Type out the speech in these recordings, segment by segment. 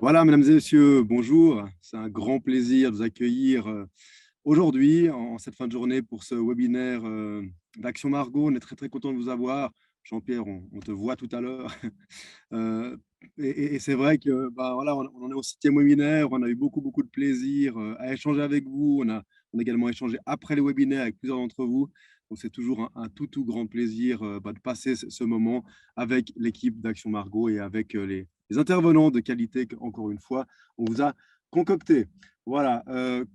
Voilà, mesdames et messieurs, bonjour. C'est un grand plaisir de vous accueillir aujourd'hui, en cette fin de journée, pour ce webinaire d'Action Margot. On est très, très content de vous avoir. Jean-Pierre, on te voit tout à l'heure. Euh, et c'est vrai que voilà, on en est au 7e webinaire. On a eu beaucoup, beaucoup de plaisir à échanger avec vous. On a également échangé après les webinaires avec plusieurs d'entre vous. Donc, c'est toujours un tout, tout grand plaisir de passer ce moment avec l'équipe d'Action Margot et avec les intervenants de qualité qu'encore une fois, on vous a concocté. Voilà,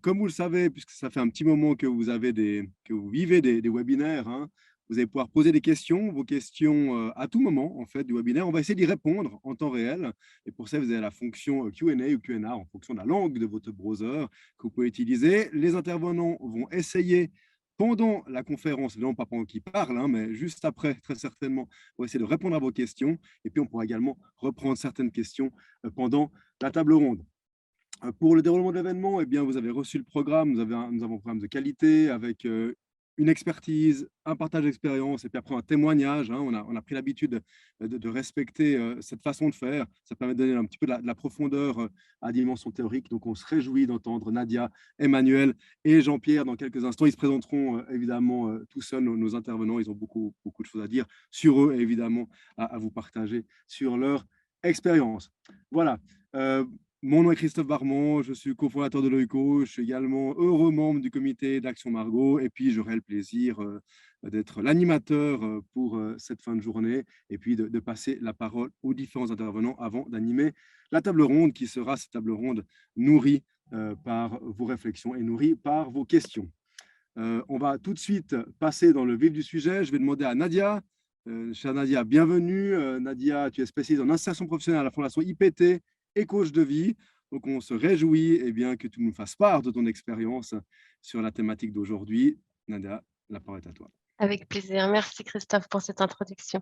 comme vous le savez, puisque ça fait un petit moment que que vous vivez des webinaires, hein, vous allez pouvoir poser des questions, vos questions à tout moment en fait du webinaire. On va essayer d'y répondre en temps réel. Et pour ça, vous avez la fonction Q&A ou Q&A en fonction de la langue de votre browser que vous pouvez utiliser. Les intervenants vont essayer pendant la conférence, non pas pendant qu'ils parlent, hein, mais juste après, très certainement, on va essayer de répondre à vos questions. Et puis, on pourra également reprendre certaines questions pendant la table ronde. Pour le déroulement de l'événement, eh bien, vous avez reçu le programme. Nous avons un programme de qualité avec une expertise, un partage d'expérience et puis après un témoignage, hein. On a pris l'habitude de respecter cette façon de faire. Ça permet de donner un petit peu de la profondeur à la dimension théorique. Donc, on se réjouit d'entendre Nadia, Emmanuel et Jean-Pierre dans quelques instants. Ils se présenteront évidemment tout seuls, nos intervenants. Ils ont beaucoup, beaucoup de choses à dire sur eux et évidemment à vous partager sur leur expérience. Voilà. Mon nom est Christophe Barmont, je suis cofondateur de Loïco, je suis également heureux membre du comité d'Action Margot et puis j'aurai le plaisir d'être l'animateur pour cette fin de journée et puis de passer la parole aux différents intervenants avant d'animer la table ronde qui sera cette table ronde nourrie par vos réflexions et nourrie par vos questions. On va tout de suite passer dans le vif du sujet. Je vais demander à Nadia. Chère Nadia, bienvenue. Nadia, tu es spécialiste en insertion professionnelle à la Fondation IPT et coach de vie. Donc, on se réjouit que tu nous fasses part de ton expérience sur la thématique d'aujourd'hui. Nadia, la parole est à toi. Avec plaisir. Merci Christophe pour cette introduction.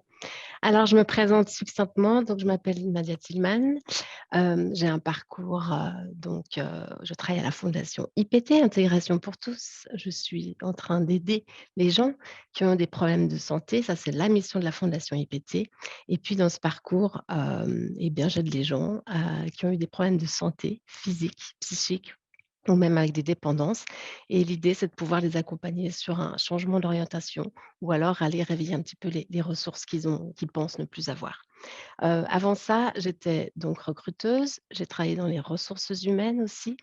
Alors, je me présente succinctement. Donc, je m'appelle Nadia Tillman. J'ai un parcours, je travaille à la Fondation IPT, Intégration pour tous. Je suis en train d'aider les gens qui ont des problèmes de santé. Ça, c'est la mission de la Fondation IPT. Et puis, dans ce parcours, j'aide les gens qui ont eu des problèmes de santé physique, psychique, ou même avec des dépendances. Et l'idée, c'est de pouvoir les accompagner sur un changement d'orientation ou alors aller réveiller un petit peu les ressources qu'ils pensent ne plus avoir. Avant ça, j'étais donc recruteuse. J'ai travaillé dans les ressources humaines aussi,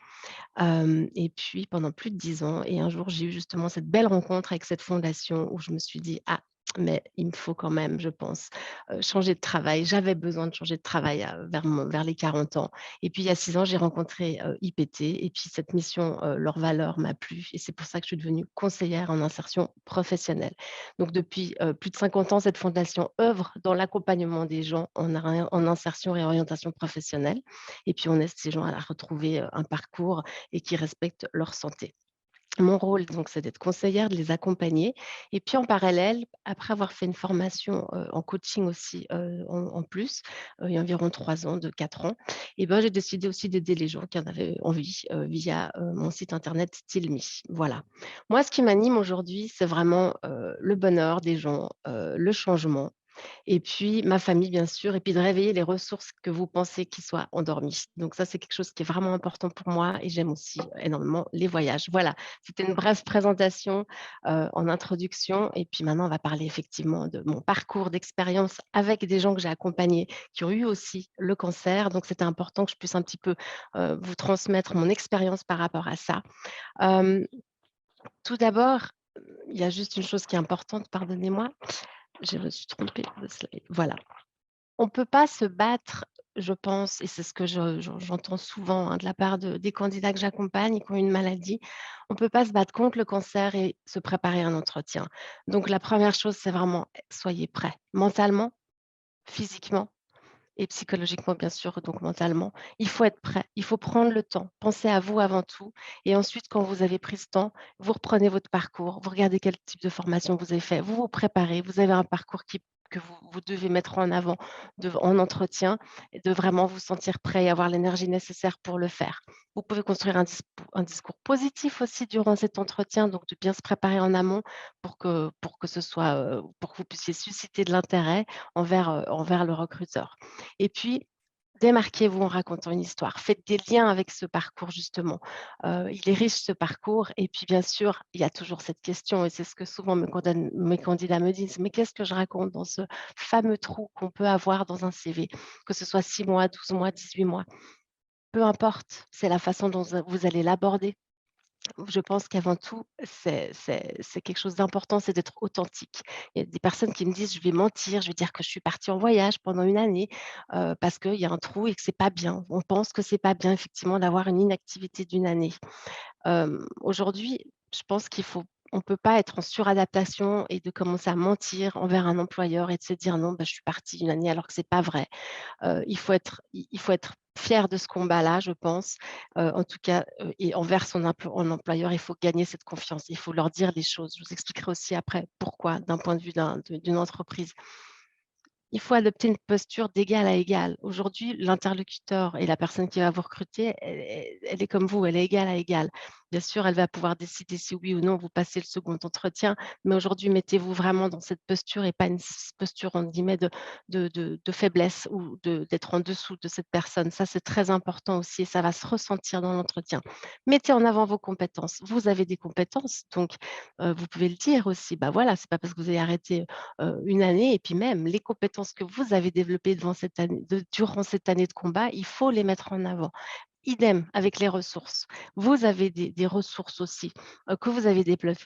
et puis pendant plus de 10 ans. Et un jour, j'ai eu justement cette belle rencontre avec cette fondation où je me suis dit: «Ah, mais il me faut quand même, je pense, changer de travail». J'avais besoin de changer de travail, vers les 40 ans. Et puis il y a 6 ans, j'ai rencontré, IPT et puis cette mission, leur valeur m'a plu et c'est pour ça que je suis devenue conseillère en insertion professionnelle. Donc depuis, plus de 50 ans, cette fondation œuvre dans l'accompagnement des gens en insertion et orientation professionnelle et puis on aide ces gens à retrouver, un parcours et qui respectent leur santé. Mon rôle, donc, c'est d'être conseillère, de les accompagner et puis en parallèle, après avoir fait une formation, en coaching aussi, en plus, il y a environ 3 ans, de 4 ans et ben, j'ai décidé aussi d'aider les gens qui en avaient envie, via, mon site internet Style Me. Voilà. Moi, ce qui m'anime aujourd'hui, c'est vraiment, le bonheur des gens, le changement et puis ma famille, bien sûr, et puis de réveiller les ressources que vous pensez qui soient endormies. Donc ça, c'est quelque chose qui est vraiment important pour moi et j'aime aussi énormément les voyages. Voilà, c'était une brève présentation en introduction et puis maintenant, on va parler effectivement de mon parcours d'expérience avec des gens que j'ai accompagnés qui ont eu aussi le cancer. Donc c'était important que je puisse un petit peu vous transmettre mon expérience par rapport à ça. Hem, Tout d'abord, il y a juste une chose qui est importante, pardonnez-moi, je me suis trompée de slide. Voilà. On ne peut pas se battre, je pense, et c'est ce que j'entends souvent, hein, de la part des candidats que j'accompagne et qui ont une maladie. On ne peut pas se battre contre le cancer et se préparer à un entretien. Donc la première chose, c'est vraiment soyez prêts, mentalement, physiquement et psychologiquement, bien sûr, donc mentalement. Il faut être prêt, il faut prendre le temps. Pensez à vous avant tout et ensuite, quand vous avez pris ce temps, vous reprenez votre parcours, vous regardez quel type de formation vous avez fait, vous vous préparez, vous avez un parcours que vous devez mettre en avant en entretien et de vraiment vous sentir prêt et avoir l'énergie nécessaire pour le faire. Vous pouvez construire un discours positif aussi durant cet entretien, donc de bien se préparer en amont pour que ce soit, pour que vous puissiez susciter de l'intérêt envers le recruteur. Et puis démarquez-vous en racontant une histoire. Faites des liens avec ce parcours justement. Il est riche ce parcours et puis bien sûr, il y a toujours cette question et c'est ce que souvent mes candidats me disent: «Mais qu'est-ce que je raconte dans ce fameux trou qu'on peut avoir dans un CV?» Que ce soit 6 mois, 12 mois, 18 mois. Peu importe, c'est la façon dont vous allez l'aborder. Je pense qu'avant tout, c'est quelque chose d'important, c'est d'être authentique. Il y a des personnes qui me disent: «Je vais mentir, je vais dire que je suis partie en voyage pendant une année, parce qu'il y a un trou et que c'est pas bien». On pense que c'est pas bien effectivement d'avoir une inactivité d'une année. Aujourd'hui, je pense on peut pas être en suradaptation et de commencer à mentir envers un employeur et de se dire: «Non, bah, je suis partie une année», alors que c'est pas vrai. Il faut être fier de ce combat-là, je pense. En tout cas, et envers son employeur, il faut gagner cette confiance. Il faut leur dire les choses. Je vous expliquerai aussi après pourquoi, d'un point de vue d'une entreprise. Il faut adopter une posture d'égal à égal. Aujourd'hui, l'interlocuteur et la personne qui va vous recruter, elle est comme vous, elle est égal à égal. Bien sûr, elle va pouvoir décider si oui ou non vous passez le second entretien, mais aujourd'hui, mettez-vous vraiment dans cette posture et pas une posture, entre guillemets, de faiblesse ou d'être en dessous de cette personne. Ça, c'est très important aussi et ça va se ressentir dans l'entretien. Mettez en avant vos compétences. Vous avez des compétences, donc vous pouvez le dire aussi. Bah voilà, c'est pas parce que vous avez arrêté une année et puis même les compétences que vous avez développées durant cette année de combat, il faut les mettre en avant. Idem avec les ressources. Vous avez des ressources aussi, que vous avez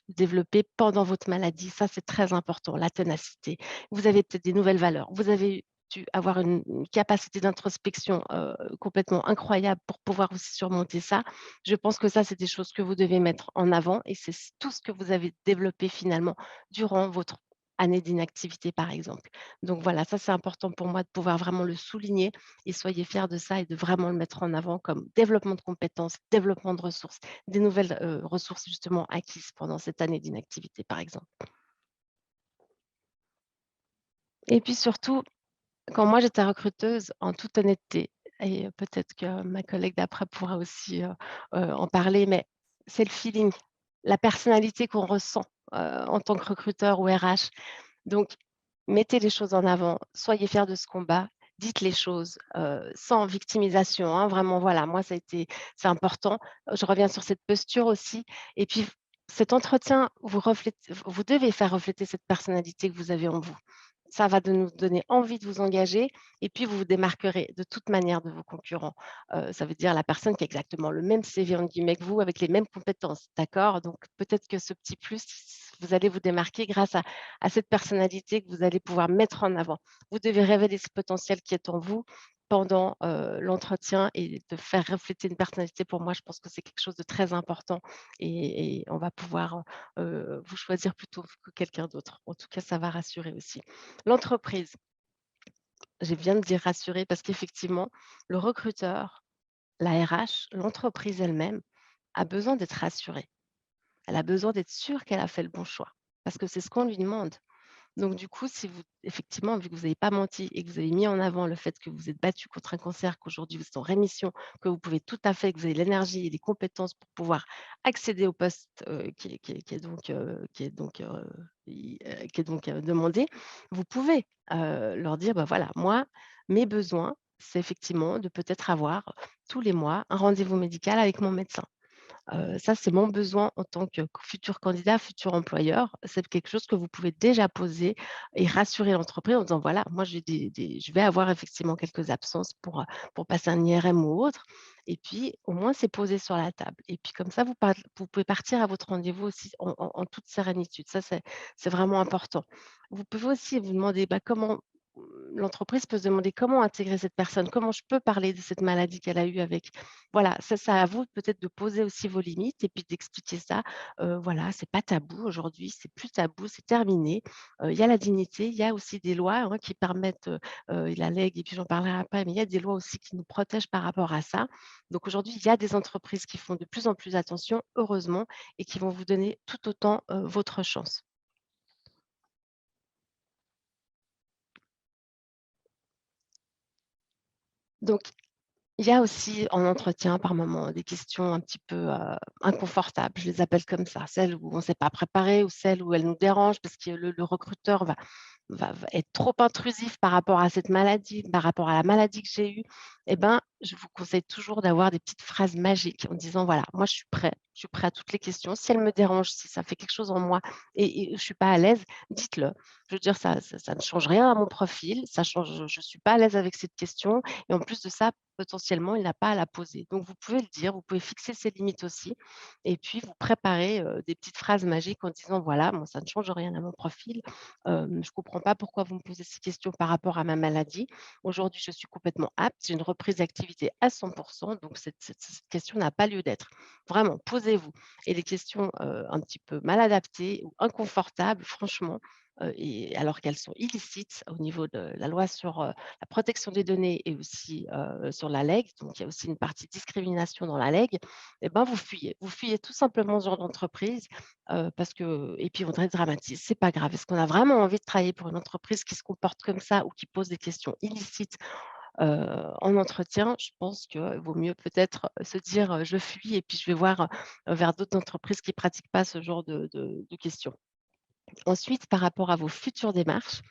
développées pendant votre maladie. Ça, c'est très important, la ténacité. Vous avez peut-être des nouvelles valeurs. Vous avez dû avoir une capacité d'introspection, complètement incroyable pour pouvoir aussi surmonter ça. Je pense que ça, c'est des choses que vous devez mettre en avant et c'est tout ce que vous avez développé finalement durant votre année d'inactivité, par exemple. Donc voilà, ça, c'est important pour moi de pouvoir vraiment le souligner et soyez fiers de ça et de vraiment le mettre en avant comme développement de compétences, développement de ressources, des nouvelles, ressources justement acquises pendant cette année d'inactivité, par exemple. Et puis surtout, quand moi j'étais recruteuse, en toute honnêteté et peut-être que ma collègue d'après pourra aussi, en parler, mais c'est le feeling, la personnalité qu'on ressent, en tant que recruteur ou RH. Donc, mettez les choses en avant, soyez fiers de ce combat, dites les choses, sans victimisation, hein, vraiment, voilà, moi ça a été c'est important. Je reviens sur cette posture aussi et puis cet entretien, vous devez faire refléter cette personnalité que vous avez en vous. Ça va nous donner envie de vous engager et puis vous vous démarquerez de toute manière de vos concurrents. Ça veut dire la personne qui a exactement le même CV entre guillemets que vous, avec les mêmes compétences, d'accord? Donc peut-être que ce petit plus, vous allez vous démarquer grâce à cette personnalité que vous allez pouvoir mettre en avant. Vous devez révéler ce potentiel qui est en vous pendant, l'entretien et de faire refléter une personnalité, pour moi, je pense que c'est quelque chose de très important et on va pouvoir, vous choisir plutôt que quelqu'un d'autre. En tout cas, ça va rassurer aussi. L'entreprise, je viens de dire rassurer parce qu'effectivement, le recruteur, la RH, l'entreprise elle-même a besoin d'être rassurée. Elle a besoin d'être sûre qu'elle a fait le bon choix parce que c'est ce qu'on lui demande. Donc du coup, si vous effectivement, vu que vous n'avez pas menti et que vous avez mis en avant le fait que vous êtes battu contre un cancer, qu'aujourd'hui vous êtes en rémission, que vous pouvez tout à fait, que vous avez l'énergie et les compétences pour pouvoir accéder au poste, qui est donc demandé, vous pouvez, leur dire: «Bah, voilà, moi, mes besoins, c'est effectivement de peut-être avoir tous les mois un rendez-vous médical avec mon médecin». Ça, c'est mon besoin en tant que futur candidat, futur employeur. C'est quelque chose que vous pouvez déjà poser et rassurer l'entreprise en disant: «Voilà, moi j'ai je vais avoir effectivement quelques absences pour passer un IRM ou autre» et puis au moins c'est posé sur la table et puis comme ça vous pouvez partir à votre rendez-vous aussi en toute sérénitude. Ça, c'est vraiment important. Vous pouvez aussi vous demander, bah, comment l'entreprise peut se demander: «Comment intégrer cette personne? Comment je peux parler de cette maladie qu'elle a eue avec?» Voilà, ça c'est à vous peut-être de poser aussi vos limites et puis d'expliquer ça. Voilà, c'est pas tabou aujourd'hui, c'est plus tabou, c'est terminé. Il y a la dignité, il y a aussi des lois, hein, qui permettent, la lègue et puis j'en parlerai après, mais il y a des lois aussi qui nous protègent par rapport à ça. Donc aujourd'hui, il y a des entreprises qui font de plus en plus attention, heureusement, et qui vont vous donner tout autant, votre chance. Donc il y a aussi en entretien par moment des questions un petit peu, inconfortables, je les appelle comme ça, celles où on ne s'est pas préparé ou celles où elles nous dérangent parce que le recruteur va être trop intrusif par rapport à cette maladie, par rapport à la maladie que j'ai eue, eh ben, je vous conseille toujours d'avoir des petites phrases magiques en disant: «Voilà, moi je suis prêt à toutes les questions. Si elles me dérangent, si ça fait quelque chose en moi et je ne suis pas à l'aise, dites-le. Je veux dire ça ne change rien à mon profil, ça change je suis pas à l'aise avec cette question et en plus de ça, potentiellement, il n'a pas à la poser». Donc vous pouvez le dire, vous pouvez fixer ses limites aussi et puis vous préparez, des petites phrases magiques en disant: «Voilà, moi ça ne change rien à mon profil, je ne comprends pas pourquoi vous me posez ces questions par rapport à ma maladie. Aujourd'hui, je suis complètement apte, j'ai une reprise d'activité à 100 donc cette question n'a pas lieu d'être». Vraiment, posez-vous et les questions, un petit peu mal adaptées ou inconfortables, franchement, et alors qu'elles sont illicites au niveau de la loi sur, la protection des données et aussi, sur la lègue, donc il y a aussi une partie discrimination dans la lègue, et ben, vous fuyez. Vous fuyez tout simplement ce genre d'entreprise, parce que et puis on dédramatise, c'est pas grave. Est-ce qu'on a vraiment envie de travailler pour une entreprise qui se comporte comme ça ou qui pose des questions illicites, en entretien? Je pense qu'il vaut mieux peut-être se dire, «Je fuis et puis je vais voir, vers d'autres entreprises qui pratiquent pas ce genre de questions». Ensuite, par rapport à vos futures démarches,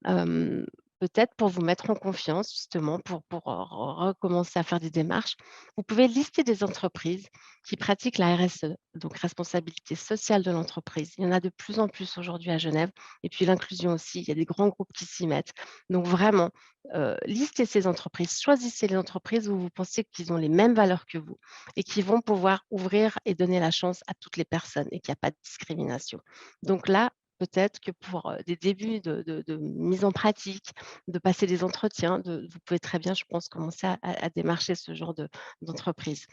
Hem, peut-être pour vous mettre en confiance justement pour recommencer à faire des démarches, vous pouvez lister des entreprises qui pratiquent la RSE, donc responsabilité sociale de l'entreprise. Il y en a de plus en plus aujourd'hui à Genève et puis l'inclusion aussi, il y a des grands groupes qui s'y mettent. Donc vraiment, listez ces entreprises, choisissez les entreprises où vous pensez qu'ils ont les mêmes valeurs que vous et qui vont pouvoir ouvrir et donner la chance à toutes les personnes et qu'il y a pas de discrimination. Donc là, peut-être que pour, des débuts de mise en pratique, de passer des entretiens, vous pouvez très bien, je pense, commencer à démarcher ce genre d'entreprise.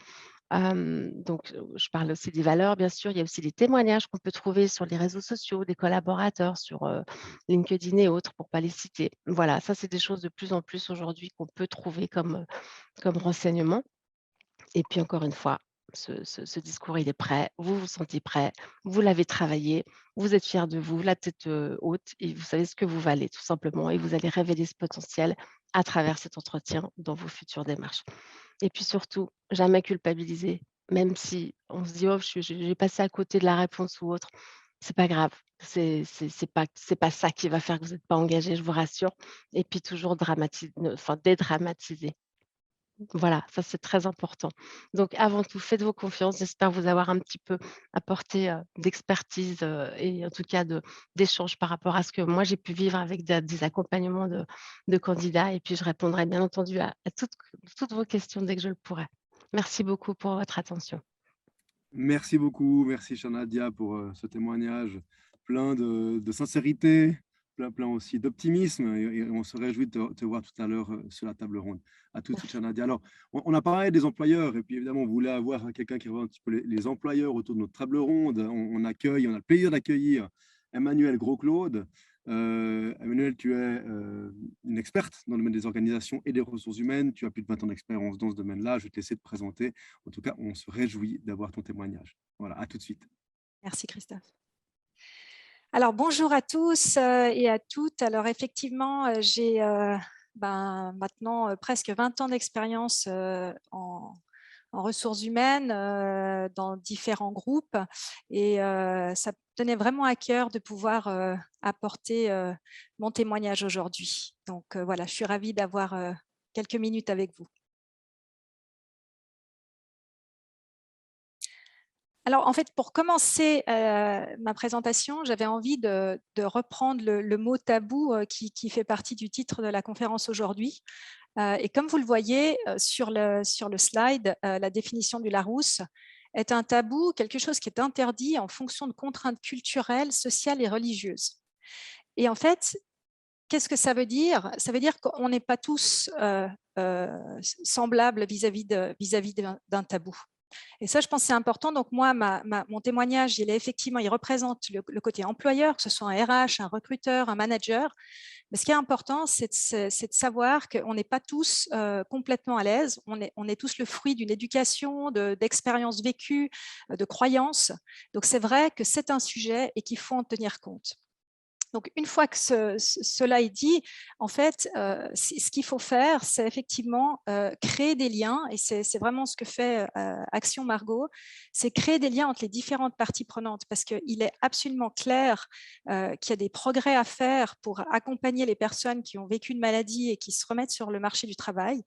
Donc, je parle aussi des valeurs, bien sûr. Il y a aussi des témoignages qu'on peut trouver sur les réseaux sociaux, des collaborateurs sur, LinkedIn et autres, pour pas les citer. Voilà, ça, c'est des choses de plus en plus aujourd'hui qu'on peut trouver comme renseignements. Et puis encore une fois, ce discours, il est prêt, vous vous sentez prêt, vous l'avez travaillé, vous êtes fier de vous, la tête, haute et vous savez ce que vous valez tout simplement et vous allez révéler ce potentiel à travers cet entretien dans vos futures démarches. Et puis surtout, jamais culpabiliser, même si on se dit: «Oh, j'ai passé à côté de la réponse ou autre», c'est pas grave. C'est pas ça qui va faire que vous êtes pas engagé, je vous rassure et puis toujours dédramatiser. Voilà, ça c'est très important. Donc avant tout, faites-vous confiance. J'espère vous avoir un petit peu apporté, d'expertise, et en tout cas d'échanges par rapport à ce que moi j'ai pu vivre avec des accompagnements de candidats et puis je répondrai bien entendu à toutes vos questions dès que je le pourrai. Merci beaucoup pour votre attention. Merci beaucoup, merci Shanadia pour ce témoignage plein de sincérité, plein aussi d'optimisme et on se réjouit de te voir tout à l'heure sur la table ronde. À tout de suite Merci. Shanadia. Alors, on a parlé des employeurs et puis évidemment, on voulait avoir quelqu'un qui revoit un petit peu les employeurs autour de notre table ronde. On a le plaisir d'accueillir Emmanuel Gros-Claude. Emmanuel, tu es une experte dans le domaine des organisations et des ressources humaines. Tu as plus de 20 ans d'expérience dans ce domaine-là. Je vais te laisser te présenter. En tout cas, on se réjouit d'avoir ton témoignage. Voilà, à tout de suite. Merci Christophe. Alors bonjour à tous et à toutes. Alors effectivement, j'ai maintenant presque 20 ans d'expérience en ressources humaines dans différents groupes et ça me tenait vraiment à cœur de pouvoir apporter mon témoignage aujourd'hui. Donc voilà, je suis ravie d'avoir quelques minutes avec vous. Alors, en fait, pour commencer ma présentation, j'avais envie de reprendre le mot tabou qui fait partie du titre de la conférence aujourd'hui. Et comme vous le voyez sur le slide, la définition du Larousse est un tabou, quelque chose qui est interdit en fonction de contraintes culturelles, sociales et religieuses. Et en fait, qu'est-ce que ça veut dire? Ça veut dire qu'on n'est pas tous semblables vis-à-vis d'un tabou. Et ça, je pense que c'est important. Donc moi, mon témoignage, il représente le côté employeur, que ce soit un RH, un recruteur, un manager. Mais ce qui est important, c'est de savoir qu'on n'est pas tous complètement à l'aise. On est tous le fruit d'une éducation, d'expériences vécues, de croyances. Donc c'est vrai que c'est un sujet et qu'il faut en tenir compte. Donc, une fois que cela est dit, en fait, ce qu'il faut faire, c'est effectivement créer des liens, et c'est vraiment ce que fait Action Margot, c'est créer des liens entre les différentes parties prenantes, parce qu'il est absolument clair qu'il y a des progrès à faire pour accompagner les personnes qui ont vécu une maladie et qui se remettent sur le marché du travail.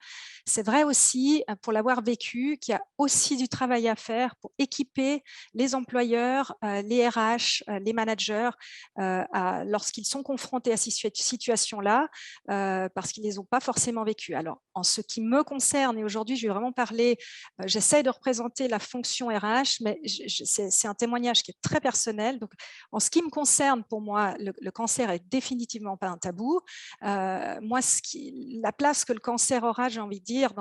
C'est vrai aussi, pour l'avoir vécu, qu'il y a aussi du travail à faire pour équiper les employeurs, les RH, les managers, lorsqu'ils sont confrontés à ces situations-là, parce qu'ils ne les ont pas forcément vécues. Alors, en ce qui me concerne, et aujourd'hui, je vais vraiment parler, j'essaie de représenter la fonction RH, mais c'est un témoignage qui est très personnel. Donc, en ce qui me concerne, pour moi, le cancer est définitivement pas un tabou. Moi, la place que le cancer aura, j'ai envie de dire,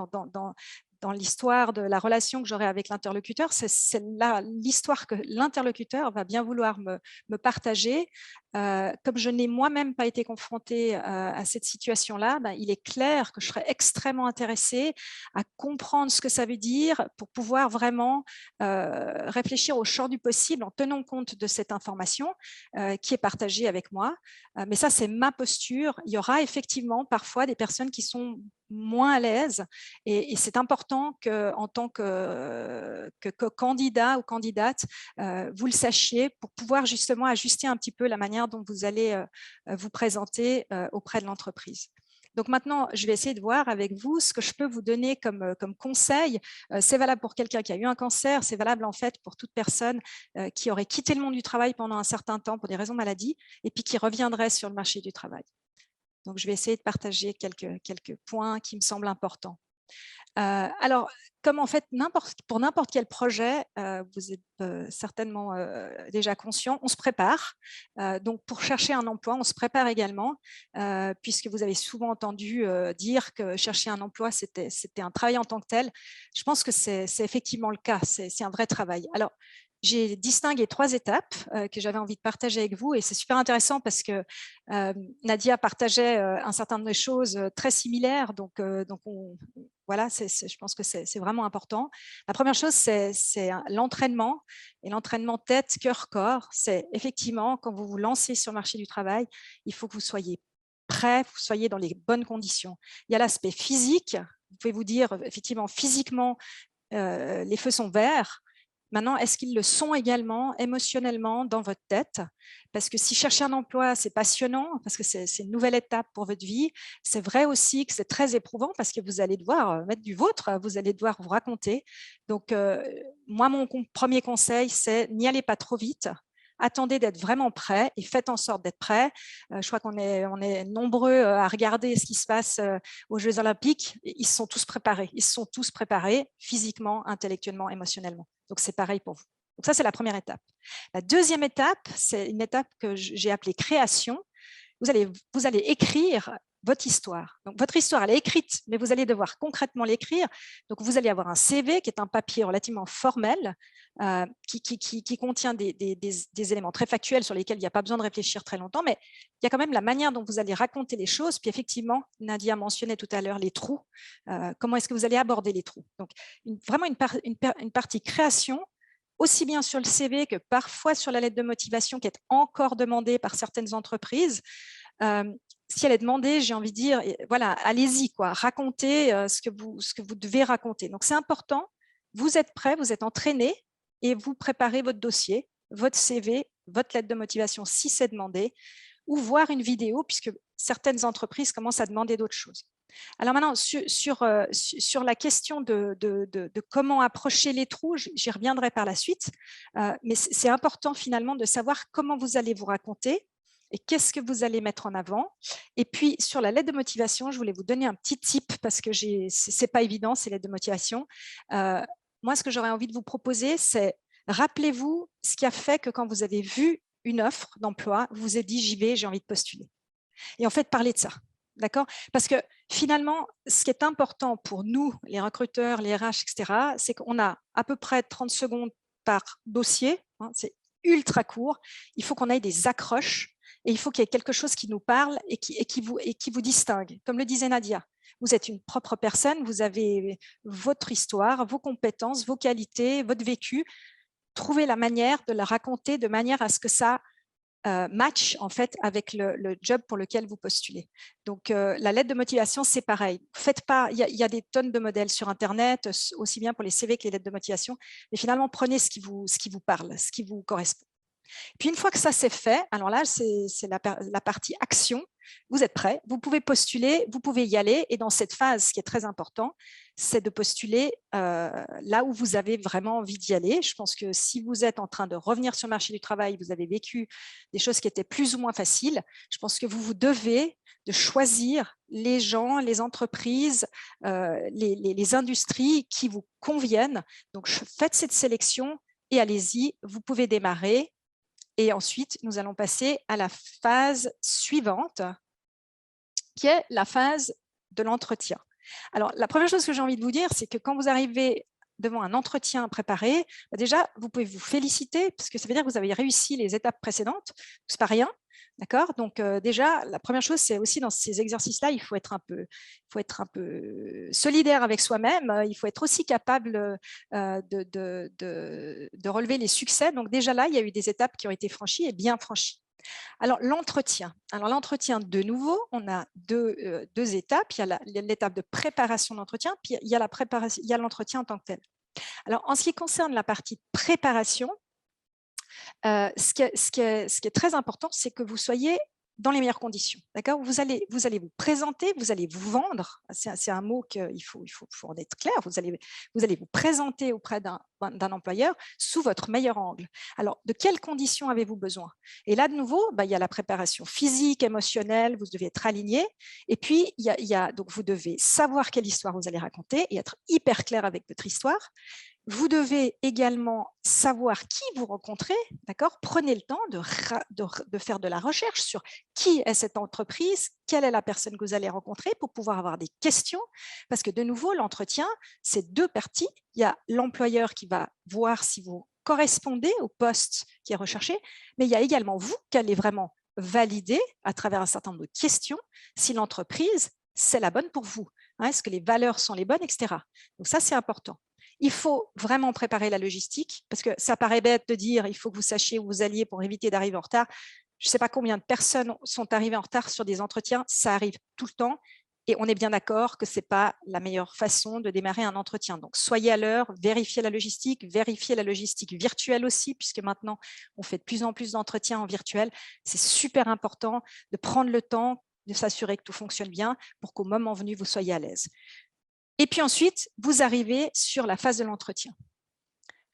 dans l'histoire de la relation que j'aurai avec l'interlocuteur, c'est l'histoire que l'interlocuteur va bien vouloir me partager. Comme je n'ai moi-même pas été confrontée à cette situation-là, il est clair que je serais extrêmement intéressée à comprendre ce que ça veut dire pour pouvoir vraiment réfléchir au champ du possible en tenant compte de cette information qui est partagée avec moi. Mais ça, c'est ma posture. Il y aura effectivement parfois des personnes qui sont moins à l'aise, et c'est important qu'en tant que candidat ou candidate, vous le sachiez pour pouvoir justement ajuster un petit peu la manière dont vous allez vous présenter auprès de l'entreprise. Donc maintenant, je vais essayer de voir avec vous ce que je peux vous donner comme conseil. C'est valable pour quelqu'un qui a eu un cancer, c'est valable en fait pour toute personne qui aurait quitté le monde du travail pendant un certain temps pour des raisons de maladie et puis qui reviendrait sur le marché du travail. Donc, je vais essayer de partager quelques points qui me semblent importants. Alors, comme en fait, pour n'importe quel projet, vous êtes certainement déjà conscient, on se prépare. Donc, pour chercher un emploi, on se prépare également, puisque vous avez souvent entendu dire que chercher un emploi, c'était un travail en tant que tel. Je pense que c'est effectivement le cas, c'est un vrai travail. Alors, j'ai distingué 3 étapes que j'avais envie de partager avec vous, et c'est super intéressant parce que Nadia partageait un certain nombre de choses très similaires, donc voilà, je pense que c'est vraiment important. La première chose, c'est l'entraînement, et l'entraînement tête, cœur, corps. C'est effectivement, quand vous vous lancez sur le marché du travail, il faut que vous soyez prêt, vous soyez dans les bonnes conditions. Il y a l'aspect physique, vous pouvez vous dire, effectivement, physiquement, les feux sont verts. Maintenant, est-ce qu'ils le sont également émotionnellement dans votre tête? Parce que si chercher un emploi, c'est passionnant, parce que c'est une nouvelle étape pour votre vie, c'est vrai aussi que c'est très éprouvant parce que vous allez devoir mettre du vôtre, vous allez devoir vous raconter. Donc, moi, mon premier conseil, c'est n'y allez pas trop vite. Attendez d'être vraiment prêt et faites en sorte d'être prêt. Je crois qu'on est nombreux à regarder ce qui se passe aux Jeux Olympiques. Ils se sont tous préparés. Ils se sont tous préparés physiquement, intellectuellement, émotionnellement. Donc, c'est pareil pour vous. Donc, ça, c'est la première étape. La deuxième étape, c'est une étape que j'ai appelée création. Vous allez écrire votre histoire. Donc, votre histoire, elle est écrite, mais vous allez devoir concrètement l'écrire. Donc, vous allez avoir un CV qui est un papier relativement formel, qui contient des éléments très factuels sur lesquels il n'y a pas besoin de réfléchir très longtemps, mais il y a quand même la manière dont vous allez raconter les choses. Puis effectivement, Nadia mentionnait tout à l'heure les trous. Comment est-ce que vous allez aborder les trous? Donc, vraiment une partie création, aussi bien sur le CV que parfois sur la lettre de motivation qui est encore demandée par certaines entreprises. Si elle est demandée, j'ai envie de dire, voilà, allez-y, racontez ce que vous devez raconter. Donc, c'est important, vous êtes prêt, vous êtes entraîné et vous préparez votre dossier, votre CV, votre lettre de motivation si c'est demandé, ou voir une vidéo puisque certaines entreprises commencent à demander d'autres choses. Alors maintenant, sur la question de comment approcher les trous, j'y reviendrai par la suite, mais c'est important finalement de savoir comment vous allez vous raconter et qu'est-ce que vous allez mettre en avant. Et puis, sur la lettre de motivation, je voulais vous donner un petit tip parce que ce n'est pas évident, ces lettres de motivation. Moi, ce que j'aurais envie de vous proposer, c'est rappelez-vous ce qui a fait que quand vous avez vu une offre d'emploi, vous vous êtes dit « j'y vais, j'ai envie de postuler ». Et en fait, parlez de ça. D'accord? Parce que finalement, ce qui est important pour nous, les recruteurs, les RH, etc., c'est qu'on a à peu près 30 secondes par dossier. Hein, c'est ultra court. Il faut qu'on ait des accroches et il faut qu'il y ait quelque chose qui nous parle et qui vous distingue. Comme le disait Nadia, vous êtes une propre personne, vous avez votre histoire, vos compétences, vos qualités, votre vécu. Trouvez la manière de la raconter de manière à ce que ça match en fait avec le job pour lequel vous postulez. Donc la lettre de motivation, c'est pareil. Faites pas, il y a des tonnes de modèles sur Internet, aussi bien pour les CV que les lettres de motivation, mais finalement prenez ce qui vous parle, ce qui vous correspond. Puis une fois que ça c'est fait, alors là c'est la partie action. Vous êtes prêts, vous pouvez postuler, vous pouvez y aller. Et dans cette phase, ce qui est très important, c'est de postuler là où vous avez vraiment envie d'y aller. Je pense que si vous êtes en train de revenir sur le marché du travail, vous avez vécu des choses qui étaient plus ou moins faciles, je pense que vous devez de choisir les gens, les entreprises, les industries qui vous conviennent. Donc faites cette sélection et allez-y, vous pouvez démarrer. Et ensuite, nous allons passer à la phase suivante, qui est la phase de l'entretien. Alors, la première chose que j'ai envie de vous dire, c'est que quand vous arrivez devant un entretien préparé, déjà, vous pouvez vous féliciter, parce que ça veut dire que vous avez réussi les étapes précédentes. Ce n'est pas rien, d'accord? Donc, déjà, la première chose, c'est aussi dans ces exercices-là, il faut être un peu solidaire avec soi-même. Il faut être aussi capable de relever les succès. Donc, déjà là, il y a eu des étapes qui ont été franchies et bien franchies. Alors, l'entretien. De nouveau, on a deux étapes. Il y a l'étape de préparation d'entretien, puis il y a l'entretien en tant que tel. Alors, en ce qui concerne la partie préparation, ce qui est très important, c'est que vous soyez dans les meilleures conditions. D'accord ? Vous allez vous présenter, vous allez vous vendre. C'est un mot qu'il faut en être clair. Vous allez vous présenter auprès d'un employeur sous votre meilleur angle. Alors, de quelles conditions avez-vous besoin? Et là, de nouveau, il y a la préparation physique, émotionnelle, vous devez être aligné. Et puis, donc vous devez savoir quelle histoire vous allez raconter et être hyper clair avec votre histoire. Vous devez également savoir qui vous rencontrez, d'accord ? Prenez le temps de faire de la recherche sur qui est cette entreprise, quelle est la personne que vous allez rencontrer pour pouvoir avoir des questions. Parce que de nouveau, l'entretien, c'est deux parties. Il y a l'employeur qui va voir si vous correspondez au poste qui est recherché, mais il y a également vous qui allez vraiment valider à travers un certain nombre de questions si l'entreprise, c'est la bonne pour vous. Est-ce que les valeurs sont les bonnes, etc. Donc ça, c'est important. Il faut vraiment préparer la logistique parce que ça paraît bête de dire il faut que vous sachiez où vous alliez pour éviter d'arriver en retard. Je ne sais pas combien de personnes sont arrivées en retard sur des entretiens, ça arrive tout le temps et on est bien d'accord que ce n'est pas la meilleure façon de démarrer un entretien. Donc, soyez à l'heure, vérifiez la logistique virtuelle aussi puisque maintenant, on fait de plus en plus d'entretiens en virtuel. C'est super important de prendre le temps de s'assurer que tout fonctionne bien pour qu'au moment venu, vous soyez à l'aise. Et puis ensuite, vous arrivez sur la phase de l'entretien.